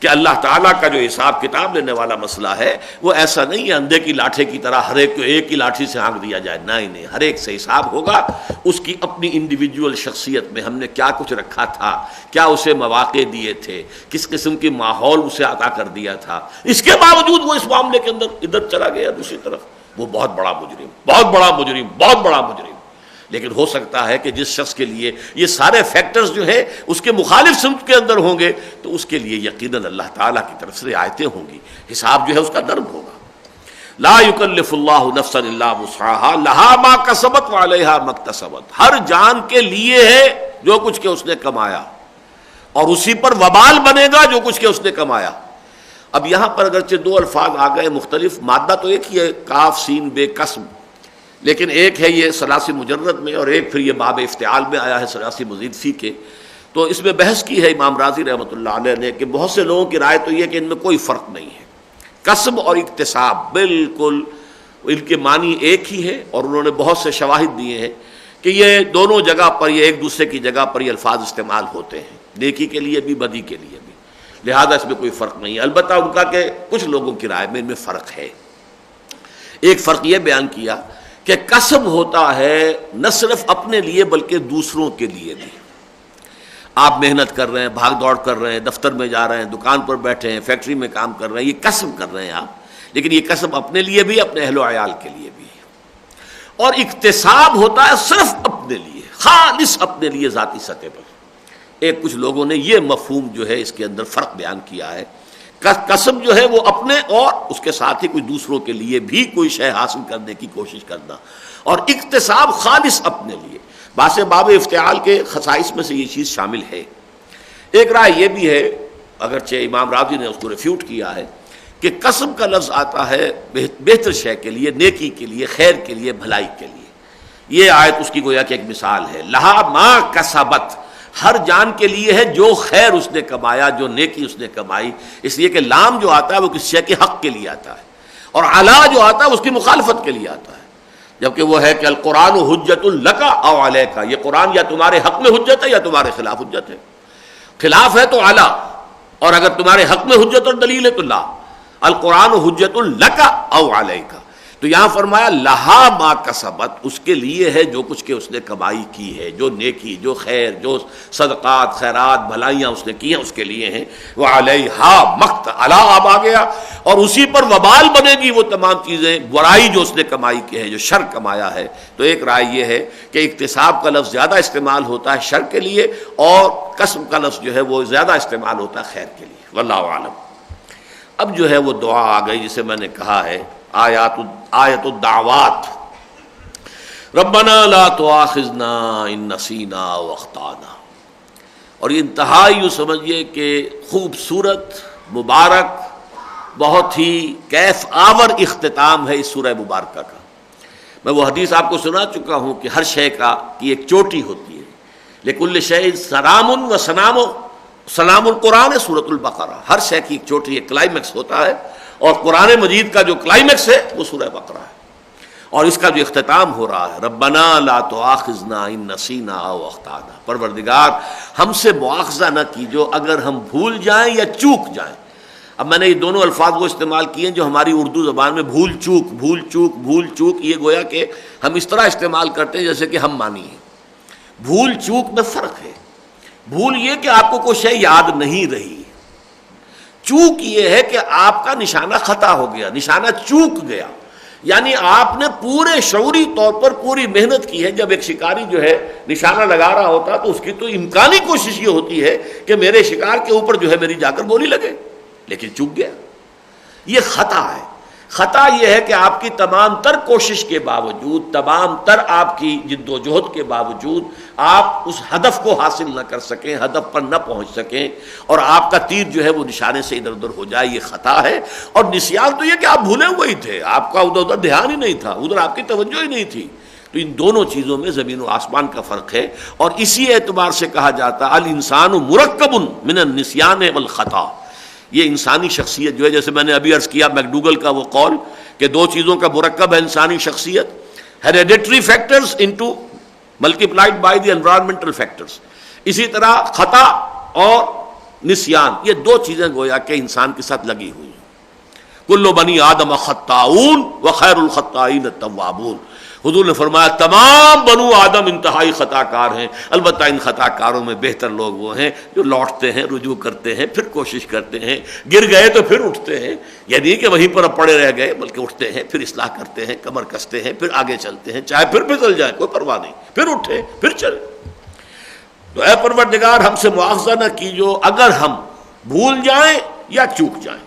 کہ اللہ تعالیٰ کا جو حساب کتاب لینے والا مسئلہ ہے وہ ایسا نہیں ہے اندھے کی لاٹھی کی طرح ہر ایک کو ایک ہی لاٹھی سے ہانک دیا جائے، نہیں، ہر ایک سے حساب ہوگا، اس کی اپنی انڈیویجول شخصیت میں ہم نے کیا کچھ رکھا تھا، کیا اسے مواقع دیے تھے، کس قسم کی ماحول اسے عطا کر دیا تھا، اس کے باوجود وہ اس معاملے کے اندر ادھر چلا گیا دوسری طرف، وہ بہت بڑا مجرم، بہت بڑا مجرم، بہت بڑا مجرم۔ لیکن ہو سکتا ہے کہ جس شخص کے لیے یہ سارے فیکٹرز جو ہیں اس کے مخالف سمت کے اندر ہوں گے تو اس کے لیے یقیناً اللہ تعالیٰ کی طرف سے رعایتیں ہوں گی، حساب جو ہے اس کا نرم ہوگا۔ لا یکلف اللہ نفسا الا وسعها لها ما کسبت وعلیہا ما اکتسبت، ہر جان کے لیے ہے جو کچھ کہ اس نے کمایا اور اسی پر وبال بنے گا جو کچھ کہ اس نے کمایا۔ اب یہاں پر اگرچہ دو الفاظ آ گئے مختلف، مادہ تو ایک ہی ہے کاف سین بے قسم، لیکن ایک ہے یہ ثلاثی مجرد میں اور ایک پھر یہ باب افتعال میں آیا ہے ثلاثی مزید فی کے۔ تو اس میں بحث کی ہے امام رازی رحمۃ اللہ علیہ نے کہ بہت سے لوگوں کی رائے تو یہ کہ ان میں کوئی فرق نہیں ہے، کسب اور اکتساب بالکل ان کے معنی ایک ہی ہے، اور انہوں نے بہت سے شواہد دیے ہیں کہ یہ دونوں جگہ پر یہ ایک دوسرے کی جگہ پر یہ الفاظ استعمال ہوتے ہیں، نیکی کے لیے بھی بدی کے لیے بھی، لہذا اس میں کوئی فرق نہیں ہے۔ البتہ ان کا کہ کچھ لوگوں کی رائے میں ان میں فرق ہے۔ ایک فرق یہ بیان کیا کہ کسب ہوتا ہے نہ صرف اپنے لیے بلکہ دوسروں کے لیے بھی۔ آپ محنت کر رہے ہیں، بھاگ دوڑ کر رہے ہیں، دفتر میں جا رہے ہیں، دکان پر بیٹھے ہیں، فیکٹری میں کام کر رہے ہیں، یہ کسب کر رہے ہیں آپ، لیکن یہ کسب اپنے لیے بھی اپنے اہل و عیال کے لیے بھی۔ اور اکتساب ہوتا ہے صرف اپنے لیے، خالص اپنے لیے ذاتی سطح پر۔ ایک کچھ لوگوں نے یہ مفہوم جو ہے اس کے اندر فرق بیان کیا ہے، کسب جو ہے وہ اپنے اور اس کے ساتھ ہی کوئی دوسروں کے لیے بھی کوئی شے حاصل کرنے کی کوشش کرنا، اور اکتساب خالص اپنے لیے۔ باسے باب افتعال کے خصائص میں سے یہ چیز شامل ہے۔ ایک رائے یہ بھی ہے، اگرچہ امام راضی نے اس کو ریفیوٹ کیا ہے، کہ کسب کا لفظ آتا ہے بہتر شے کے لیے، نیکی کے لیے، خیر کے لیے، بھلائی کے لیے۔ یہ آیت اس کی گویا کہ ایک مثال ہے، لہا ما کسبت، ہر جان کے لیے ہے جو خیر اس نے کمایا، جو نیکی اس نے کمائی، اس لیے کہ لام جو آتا ہے وہ کسی شے کے حق کے لیے آتا ہے، اور علا جو آتا ہے اس کی مخالفت کے لیے آتا ہے، جبکہ وہ ہے کہ القرآن حجت لک او علیک، یہ قرآن یا تمہارے حق میں حجت ہے یا تمہارے خلاف حجت ہے۔ خلاف ہے تو علا، اور اگر تمہارے حق میں حجت اور دلیل ہے تو لا۔ القرآن حجت لک او علیک، تو یہاں فرمایا لہا ما کسبت، اس کے لیے ہے جو کچھ کہ اس نے کمائی کی ہے، جو نیکی، جو خیر، جو صدقات، خیرات، بھلائیاں اس نے کی ہیں اس کے لیے ہیں۔ وعلیہا مقت، علا اب آ گیا، اور اسی پر وبال بنے گی وہ تمام چیزیں، برائی جو اس نے کمائی کی ہے، جو شر کمایا ہے۔ تو ایک رائے یہ ہے کہ اکتساب کا لفظ زیادہ استعمال ہوتا ہے شر کے لیے، اور کسب کا لفظ جو ہے وہ زیادہ استعمال ہوتا ہے خیر کے لیے، واللہ اعلم۔ اب جو ہے وہ دعا آ گئی جسے میں نے کہا ہے آیت الدعوات، ربنا لا تؤاخذنا ان نسینا واخطانا، اور یہ انتہائی یوں سمجھیے کہ خوبصورت، مبارک، بہت ہی کیف آور اختتام ہے اس سورہ مبارکہ کا۔ میں وہ حدیث آپ کو سنا چکا ہوں کہ ہر شے کا کی ایک چوٹی ہوتی ہے، لکل شیء سلام و سلام، سلام القرآن ہے سورۃ البقرہ، ہر شے کی ایک چوٹی، ایک کلائمیکس ہوتا ہے، اور قرآن مجید کا جو کلائمیکس ہے وہ سورہ بقرہ ہے، اور اس کا جو اختتام ہو رہا ہے ربنا لا تؤاخذنا ان نسینا او اخطانا، پروردگار ہم سے مواخذہ نہ کیجو اگر ہم بھول جائیں یا چوک جائیں۔ اب میں نے یہ دونوں الفاظ وہ استعمال کیے ہیں جو ہماری اردو زبان میں بھول چوک، بھول چوک، بھول چوک، یہ گویا کہ ہم اس طرح استعمال کرتے ہیں جیسے کہ ہم مانی ہیں۔ بھول چوک میں فرق ہے، بھول یہ کہ آپ کو کوئی شے یاد نہیں رہی، چوک یہ ہے کہ آپ کا نشانہ خطا ہو گیا، نشانہ چوک گیا، یعنی آپ نے پورے شعوری طور پر پوری محنت کی ہے۔ جب ایک شکاری جو ہے نشانہ لگا رہا ہوتا تو اس کی تو امکانی کوشش یہ ہوتی ہے کہ میرے شکار کے اوپر جو ہے میری جا کر گولی لگے، لیکن چوک گیا، یہ خطا ہے۔ خطا یہ ہے کہ آپ کی تمام تر کوشش کے باوجود، تمام تر آپ کی جد و جہد کے باوجود آپ اس ہدف کو حاصل نہ کر سکیں، ہدف پر نہ پہنچ سکیں، اور آپ کا تیر جو ہے وہ نشانے سے ادھر ادھر ہو جائے، یہ خطا ہے۔ اور نسیان تو یہ کہ آپ بھولے ہوئے ہی تھے، آپ کا ادھر ادھر دھیان ہی نہیں تھا، ادھر آپ کی توجہ ہی نہیں تھی۔ تو ان دونوں چیزوں میں زمین و آسمان کا فرق ہے، اور اسی اعتبار سے کہا جاتا الانسان مرکب من النسیان والخطا، یہ انسانی شخصیت جو ہے، جیسے میں نے ابھی عرض کیا میکڈوگل کا وہ قول کہ دو چیزوں کا مرکب ہے انسانی شخصیت، hereditary factors into multiplied by the environmental factors, اسی طرح خطا اور نسیان، یہ دو چیزیں گویا کہ انسان کے ساتھ لگی ہوئی ہیں۔ کل بنی آدم خطاؤن وخیر الخطائین التوابون. حضور نے فرمایا تمام بنو آدم انتہائی خطا کار ہیں، البتہ ان خطا کاروں میں بہتر لوگ وہ ہیں جو لوٹتے ہیں، رجوع کرتے ہیں، پھر کوشش کرتے ہیں، گر گئے تو پھر اٹھتے ہیں. یہ نہیں کہ وہیں پر اب پڑے رہ گئے، بلکہ اٹھتے ہیں، پھر اصلاح کرتے ہیں، کمر کستے ہیں، پھر آگے چلتے ہیں، چاہے پھر پھسل جائیں کوئی پرواہ نہیں، پھر اٹھے پھر چلے. تو اے پروردگار ہم سے مواخذہ نہ کیجو اگر ہم بھول جائیں یا چوک جائیں.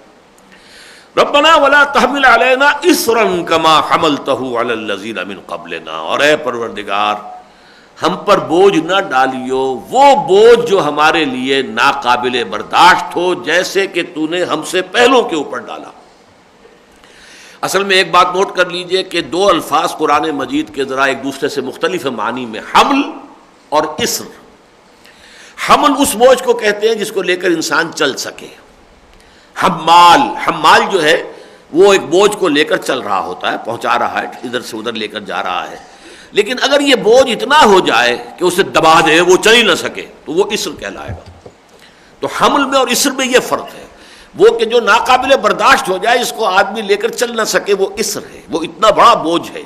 ربنا ولا تحمل علینا اصرا کما حملتہ علی الذین من قبلنا، اور اے پروردگار ہم پر بوجھ نہ ڈالیو وہ بوجھ جو ہمارے لیے ناقابل برداشت ہو، جیسے کہ تو نے ہم سے پہلوں کے اوپر ڈالا. اصل میں ایک بات نوٹ کر لیجئے کہ دو الفاظ قرآن مجید کے ذرا ایک دوسرے سے مختلف معنی میں، حمل اور اسر. حمل اس بوجھ کو کہتے ہیں جس کو لے کر انسان چل سکے. حمال جو ہے وہ ایک بوجھ کو لے کر چل رہا ہوتا ہے، پہنچا رہا ہے، ادھر سے ادھر لے کر جا رہا ہے. لیکن اگر یہ بوجھ اتنا ہو جائے کہ اسے دبا دے، وہ چل ہی نہ سکے، تو وہ اسر کہلائے گا. تو حمل میں اور اسر میں یہ فرق ہے. وہ کہ جو ناقابل برداشت ہو جائے، اس کو آدمی لے کر چل نہ سکے، وہ اسر ہے، وہ اتنا بڑا بوجھ ہے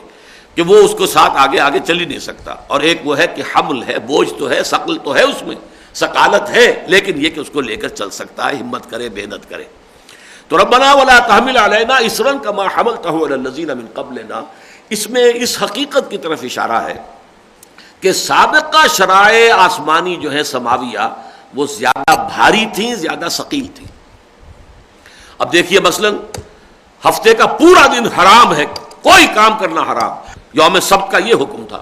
کہ وہ اس کو ساتھ آگے آگے چل ہی نہیں سکتا. اور ایک وہ ہے کہ حمل ہے، بوجھ تو ہے، ثقل تو ہے، اس میں ثقالت ہے، لیکن یہ کہ اس کو لے کر چل سکتا ہے، ہمت کرے، محنت کرے. تو ربنا ولا تحمل علینا اصرا کما حملتہ علی الذین من قبلنا، اس میں اس حقیقت کی طرف اشارہ ہے کہ سابقہ شرائع آسمانی جو ہے سماویہ، وہ زیادہ بھاری تھیں، زیادہ ثقیل تھیں. اب دیکھیے مثلا ہفتے کا پورا دن حرام ہے، کوئی کام کرنا حرام. یوم سبت کا یہ حکم تھا.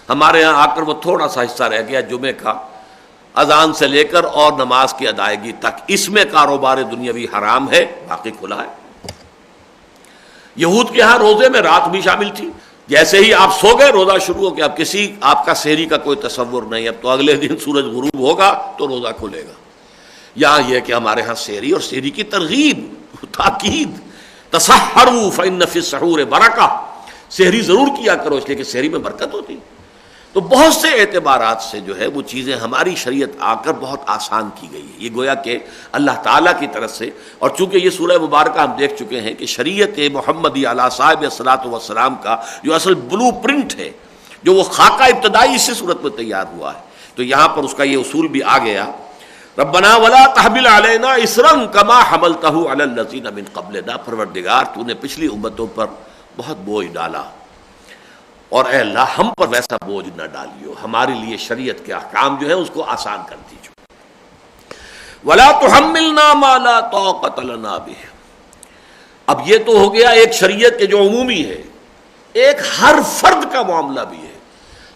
ہمارے ہاں آ کر وہ تھوڑا سا حصہ رہ گیا جمعے کا، اذان سے لے کر اور نماز کی ادائیگی تک، اس میں کاروبار دنیاوی حرام ہے، باقی کھلا ہے. یہود کے ہاں روزے میں رات بھی شامل تھی. جیسے ہی آپ سو گئے روزہ شروع ہو گیا. اب کسی آپ کا سحری کا کوئی تصور نہیں، اب تو اگلے دن سورج غروب ہوگا تو روزہ کھلے گا. یہاں یہ کہ ہمارے ہاں سحری اور سحری کی ترغیب، تاکید، تسحروا فإن فی السحور برکہ، سحری ضرور کیا کرو اس لیے کہ سحری میں برکت ہوتی. تو بہت سے اعتبارات سے جو ہے وہ چیزیں ہماری شریعت آ کر بہت آسان کی گئی ہے. یہ گویا کہ اللہ تعالیٰ کی طرف سے، اور چونکہ یہ سورہ مبارکہ ہم دیکھ چکے ہیں کہ شریعت محمدی علیہ صاحب الصلاۃ والسلام کا جو اصل بلو پرنٹ ہے، جو وہ خاکہ ابتدائی اسی صورت میں تیار ہوا ہے، تو یہاں پر اس کا یہ اصول بھی آ گیا. ربنا ولا تحمل علینا اصرا کما حملتہ علی الذین من قبلنا، پروردگار تو نے پچھلی امتوں پر بہت بوجھ ڈالا، اور اے اللہ ہم پر ویسا بوجھ نہ ڈالیو، ہمارے لیے شریعت کے احکام جو ہے اس کو آسان کر دیجو. ولا تحملنا ما لا طاقت لنا به. اب یہ تو ہو گیا ایک شریعت کے جو عمومی ہے، ایک ہر فرد کا معاملہ بھی ہے.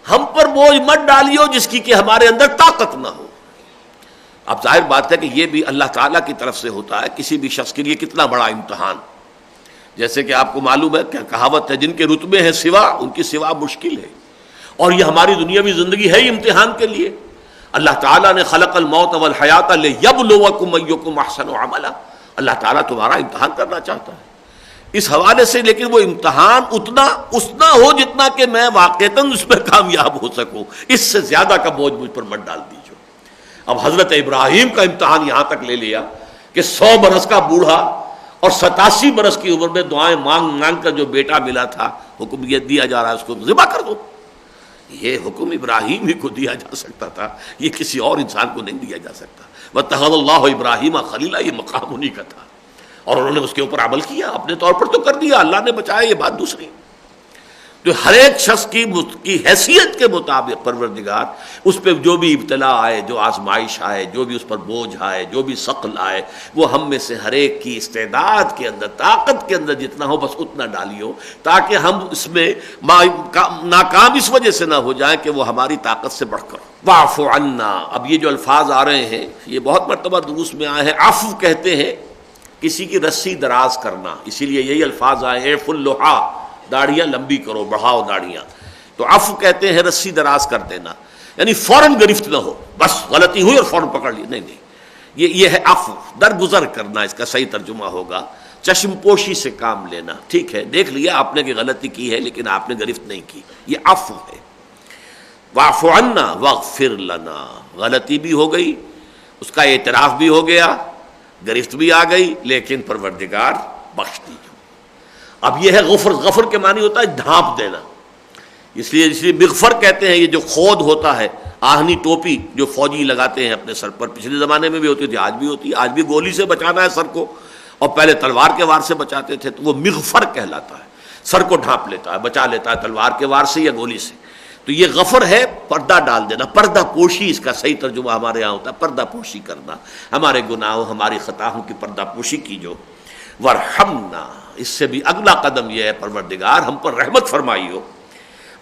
ہم پر بوجھ مت ڈالیو جس کی کہ ہمارے اندر طاقت نہ ہو. اب ظاہر بات ہے کہ یہ بھی اللہ تعالیٰ کی طرف سے ہوتا ہے. کسی بھی شخص کے لیے کتنا بڑا امتحان. جیسے کہ آپ کو معلوم ہے کہ کہاوت ہے، جن کے رتبے ہیں سوا، ان کی سوا مشکل ہے. اور یہ ہماری دنیاوی زندگی ہے ہی امتحان کے لیے. اللہ تعالیٰ نے خلق الموت والحیات لیبلوکم ایکم احسن عملا. اللہ تعالیٰ تمہارا امتحان کرنا چاہتا ہے اس حوالے سے، لیکن وہ امتحان اتنا ہو جتنا کہ میں واقعتاً اس میں کامیاب ہو سکوں. اس سے زیادہ کا بوجھ مجھ پر مت ڈال دیجو. اب حضرت ابراہیم کا امتحان یہاں تک لے لیا کہ 100 برس کا بوڑھا اور 87 برس کی عمر میں دعائیں مانگ مانگ کر جو بیٹا ملا تھا، حکم یہ دیا جا رہا ہے اس کو ذبح کر دو. یہ حکم ابراہیم ہی کو دیا جا سکتا تھا، یہ کسی اور انسان کو نہیں دیا جا سکتا. وَاتَّخَذَ اللَّهُ إِبْرَاهِيمَ خَلِيلًا، یہ مقام انہی کا تھا، اور انہوں نے اس کے اوپر عمل کیا. اپنے طور پر تو کر دیا، اللہ نے بچایا، یہ بات دوسری. تو ہر ایک شخص کی حیثیت کے مطابق پروردگار اس پہ جو بھی ابتلا آئے، جو آزمائش آئے، جو بھی اس پر بوجھ آئے، جو بھی ثقل آئے، وہ ہم میں سے ہر ایک کی استعداد کے اندر، طاقت کے اندر جتنا ہو بس اتنا ڈالیو، تاکہ ہم اس میں ناکام اس وجہ سے نہ ہو جائیں کہ وہ ہماری طاقت سے بڑھ کر. واعف عنا. اب یہ جو الفاظ آ رہے ہیں یہ بہت مرتبہ دروس میں آئے ہیں. عفو کہتے ہیں کسی کی رسی دراز کرنا، اسی لیے یہی الفاظ آئے ہیں. فل لحا، داڑیاں لمبی کرو، بڑھاؤ داڑیاں. تو عفو کہتے ہیں رسی دراز کر دینا، یعنی فوراً گرفت نہ ہو، بس غلطی ہوئی اور فوراً پکڑ لی. نہیں، یہ ہے عفو، درگزر کرنا. اس کا صحیح ترجمہ ہوگا چشم پوشی سے کام لینا. ٹھیک ہے، دیکھ لیا آپ نے کہ غلطی کی ہے لیکن آپ نے گرفت نہیں کی، یہ عفو ہے. واعف عنا واغفر لنا، غلطی بھی ہو گئی، اس کا اعتراف بھی ہو گیا، گرفت بھی آ گئی لیکن پروردگار بخش دیجیے۔ اب یہ ہے غفر، غفر کے معنی ہوتا ہے ڈھانپ دینا، اس لیے مغفر کہتے ہیں، یہ جو خود ہوتا ہے، آہنی ٹوپی جو فوجی لگاتے ہیں اپنے سر پر، پچھلے زمانے میں بھی ہوتی تھی، آج بھی ہوتی ہے، آج بھی گولی سے بچانا ہے سر کو، اور پہلے تلوار کے وار سے بچاتے تھے، تو وہ مغفر کہلاتا ہے، سر کو ڈھانپ لیتا ہے، بچا لیتا ہے تلوار کے وار سے یا گولی سے۔ تو یہ غفر ہے پردہ ڈال دینا، پردہ پوشی اس کا صحیح ترجمہ ہمارے یہاں ہوتا ہے، پردہ پوشی کرنا، ہمارے گناہوں ہماری خطاؤں کی پردہ پوشی کیجو۔ ورحمنا، اس سے بھی اگلا قدم یہ ہے پروردگار ہم پر رحمت فرمائی ہو۔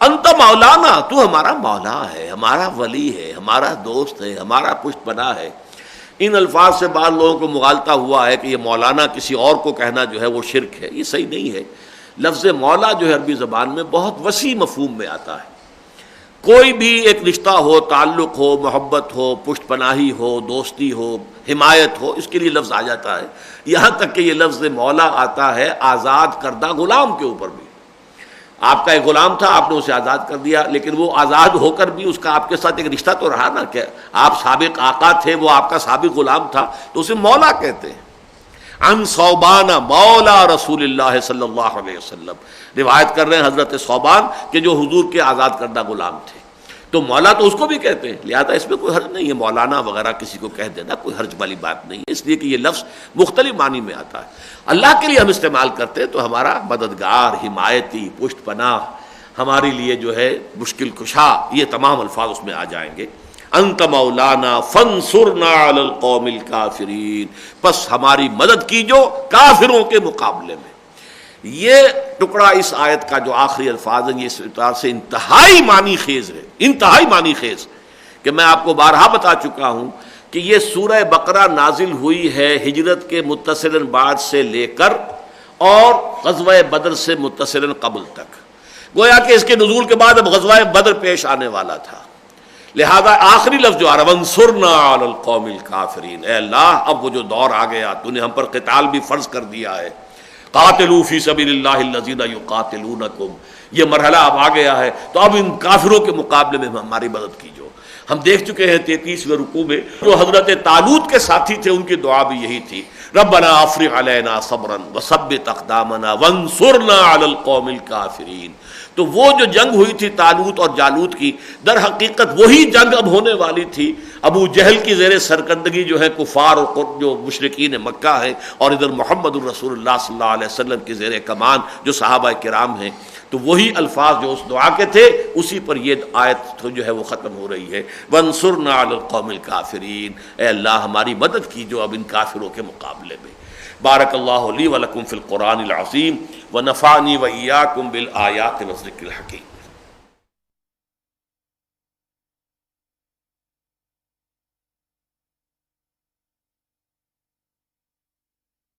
انت مولانا، تو ہمارا مولا ہے، ہمارا ولی ہے، ہمارا دوست ہے، ہمارا پشت پناہ ہے۔ ان الفاظ سے بعض لوگوں کو مغالطہ ہوا ہے کہ یہ مولانا کسی اور کو کہنا جو ہے وہ شرک ہے، یہ صحیح نہیں ہے۔ لفظ مولا جو ہے عربی زبان میں بہت وسیع مفہوم میں آتا ہے، کوئی بھی ایک رشتہ ہو، تعلق ہو، محبت ہو، پشت پناہی ہو، دوستی ہو، حمایت ہو، اس کے لیے لفظ آ جاتا ہے۔ یہاں تک کہ یہ لفظ مولا آتا ہے آزاد کردہ غلام کے اوپر بھی۔ آپ کا ایک غلام تھا، آپ نے اسے آزاد کر دیا، لیکن وہ آزاد ہو کر بھی اس کا آپ کے ساتھ ایک رشتہ تو رہا نا، کہ آپ سابق آقا تھے، وہ آپ کا سابق غلام تھا، تو اسے مولا کہتے ہیں۔ عن صوبان مولا رسول اللہ صلی اللہ علیہ وسلم، روایت کر رہے ہیں حضرت صوبان کہ جو حضور کے آزاد کردہ غلام تھے، تو مولا تو اس کو بھی کہتے ہیں، لہذا اس میں کوئی حرج نہیں ہے، مولانا وغیرہ کسی کو کہہ دینا کوئی حرج والی بات نہیں ہے، اس لیے کہ یہ لفظ مختلف معنی میں آتا ہے۔ اللہ کے لیے ہم استعمال کرتے ہیں تو ہمارا مددگار، حمایتی، پشت پناہ، ہمارے لیے جو ہے مشکل کشا، یہ تمام الفاظ اس میں آ جائیں گے۔ انت مولانا فانصرنا علی القوم الکافرین، پس ہماری مدد کیجو کافروں کے مقابلے میں۔ یہ ٹکڑا اس آیت کا جو آخری الفاظ ہیں، یہ اس اعتبار سے انتہائی معنی خیز ہے، انتہائی معنی خیز، کہ میں آپ کو بارہا بتا چکا ہوں کہ یہ سورہ بقرہ نازل ہوئی ہے ہجرت کے متصلاً بعد سے لے کر اور غزوہ بدر سے متصلاً قبل تک، گویا کہ اس کے نزول کے بعد اب غزوہ بدر پیش آنے والا تھا، لہذا آخری لفظ جو آ رہا ہے وانصرنا علی القوم الکافرین، اے اللہ اب وہ جو دور آ گیا، تو نے ہم پر قتال بھی فرض کر دیا ہے، قاتلوا فی سبیل اللہ الذین یقاتلونکم، یہ مرحلہ اب آ گیا ہے، تو اب ان کافروں کے مقابلے میں ہماری مدد کیجو۔ ہم دیکھ چکے ہیں 33ویں رکوع میں جو حضرت طالوت کے ساتھی تھے ان کی دعا بھی یہی تھی، ربنا افرغ علینا صبرا وثبت اقدامنا وانصرنا علی القوم الکافرین۔ تو وہ جو جنگ ہوئی تھی طالوت اور جالوت کی، در حقیقت وہی جنگ اب ہونے والی تھی، ابو جہل کی زیر سرکردگی جو ہے کفار اور جو مشرکین مکہ ہیں، اور ادھر محمد الرسول اللہ صلی اللہ علیہ وسلم کی زیر کمان جو صحابہ کرام ہیں، تو وہی الفاظ جو اس دعا کے تھے اسی پر یہ آیت جو ہے وہ ختم ہو رہی ہے، وانصرنا علی القوم الکافرین، اے اللہ ہماری مدد کیجو اب ان کافروں کے مقابلے میں۔ بارک اللہ لی ولکم فی القرآن العظیم ونفعنی وإیاکم بالآیات والذکر الحکیم۔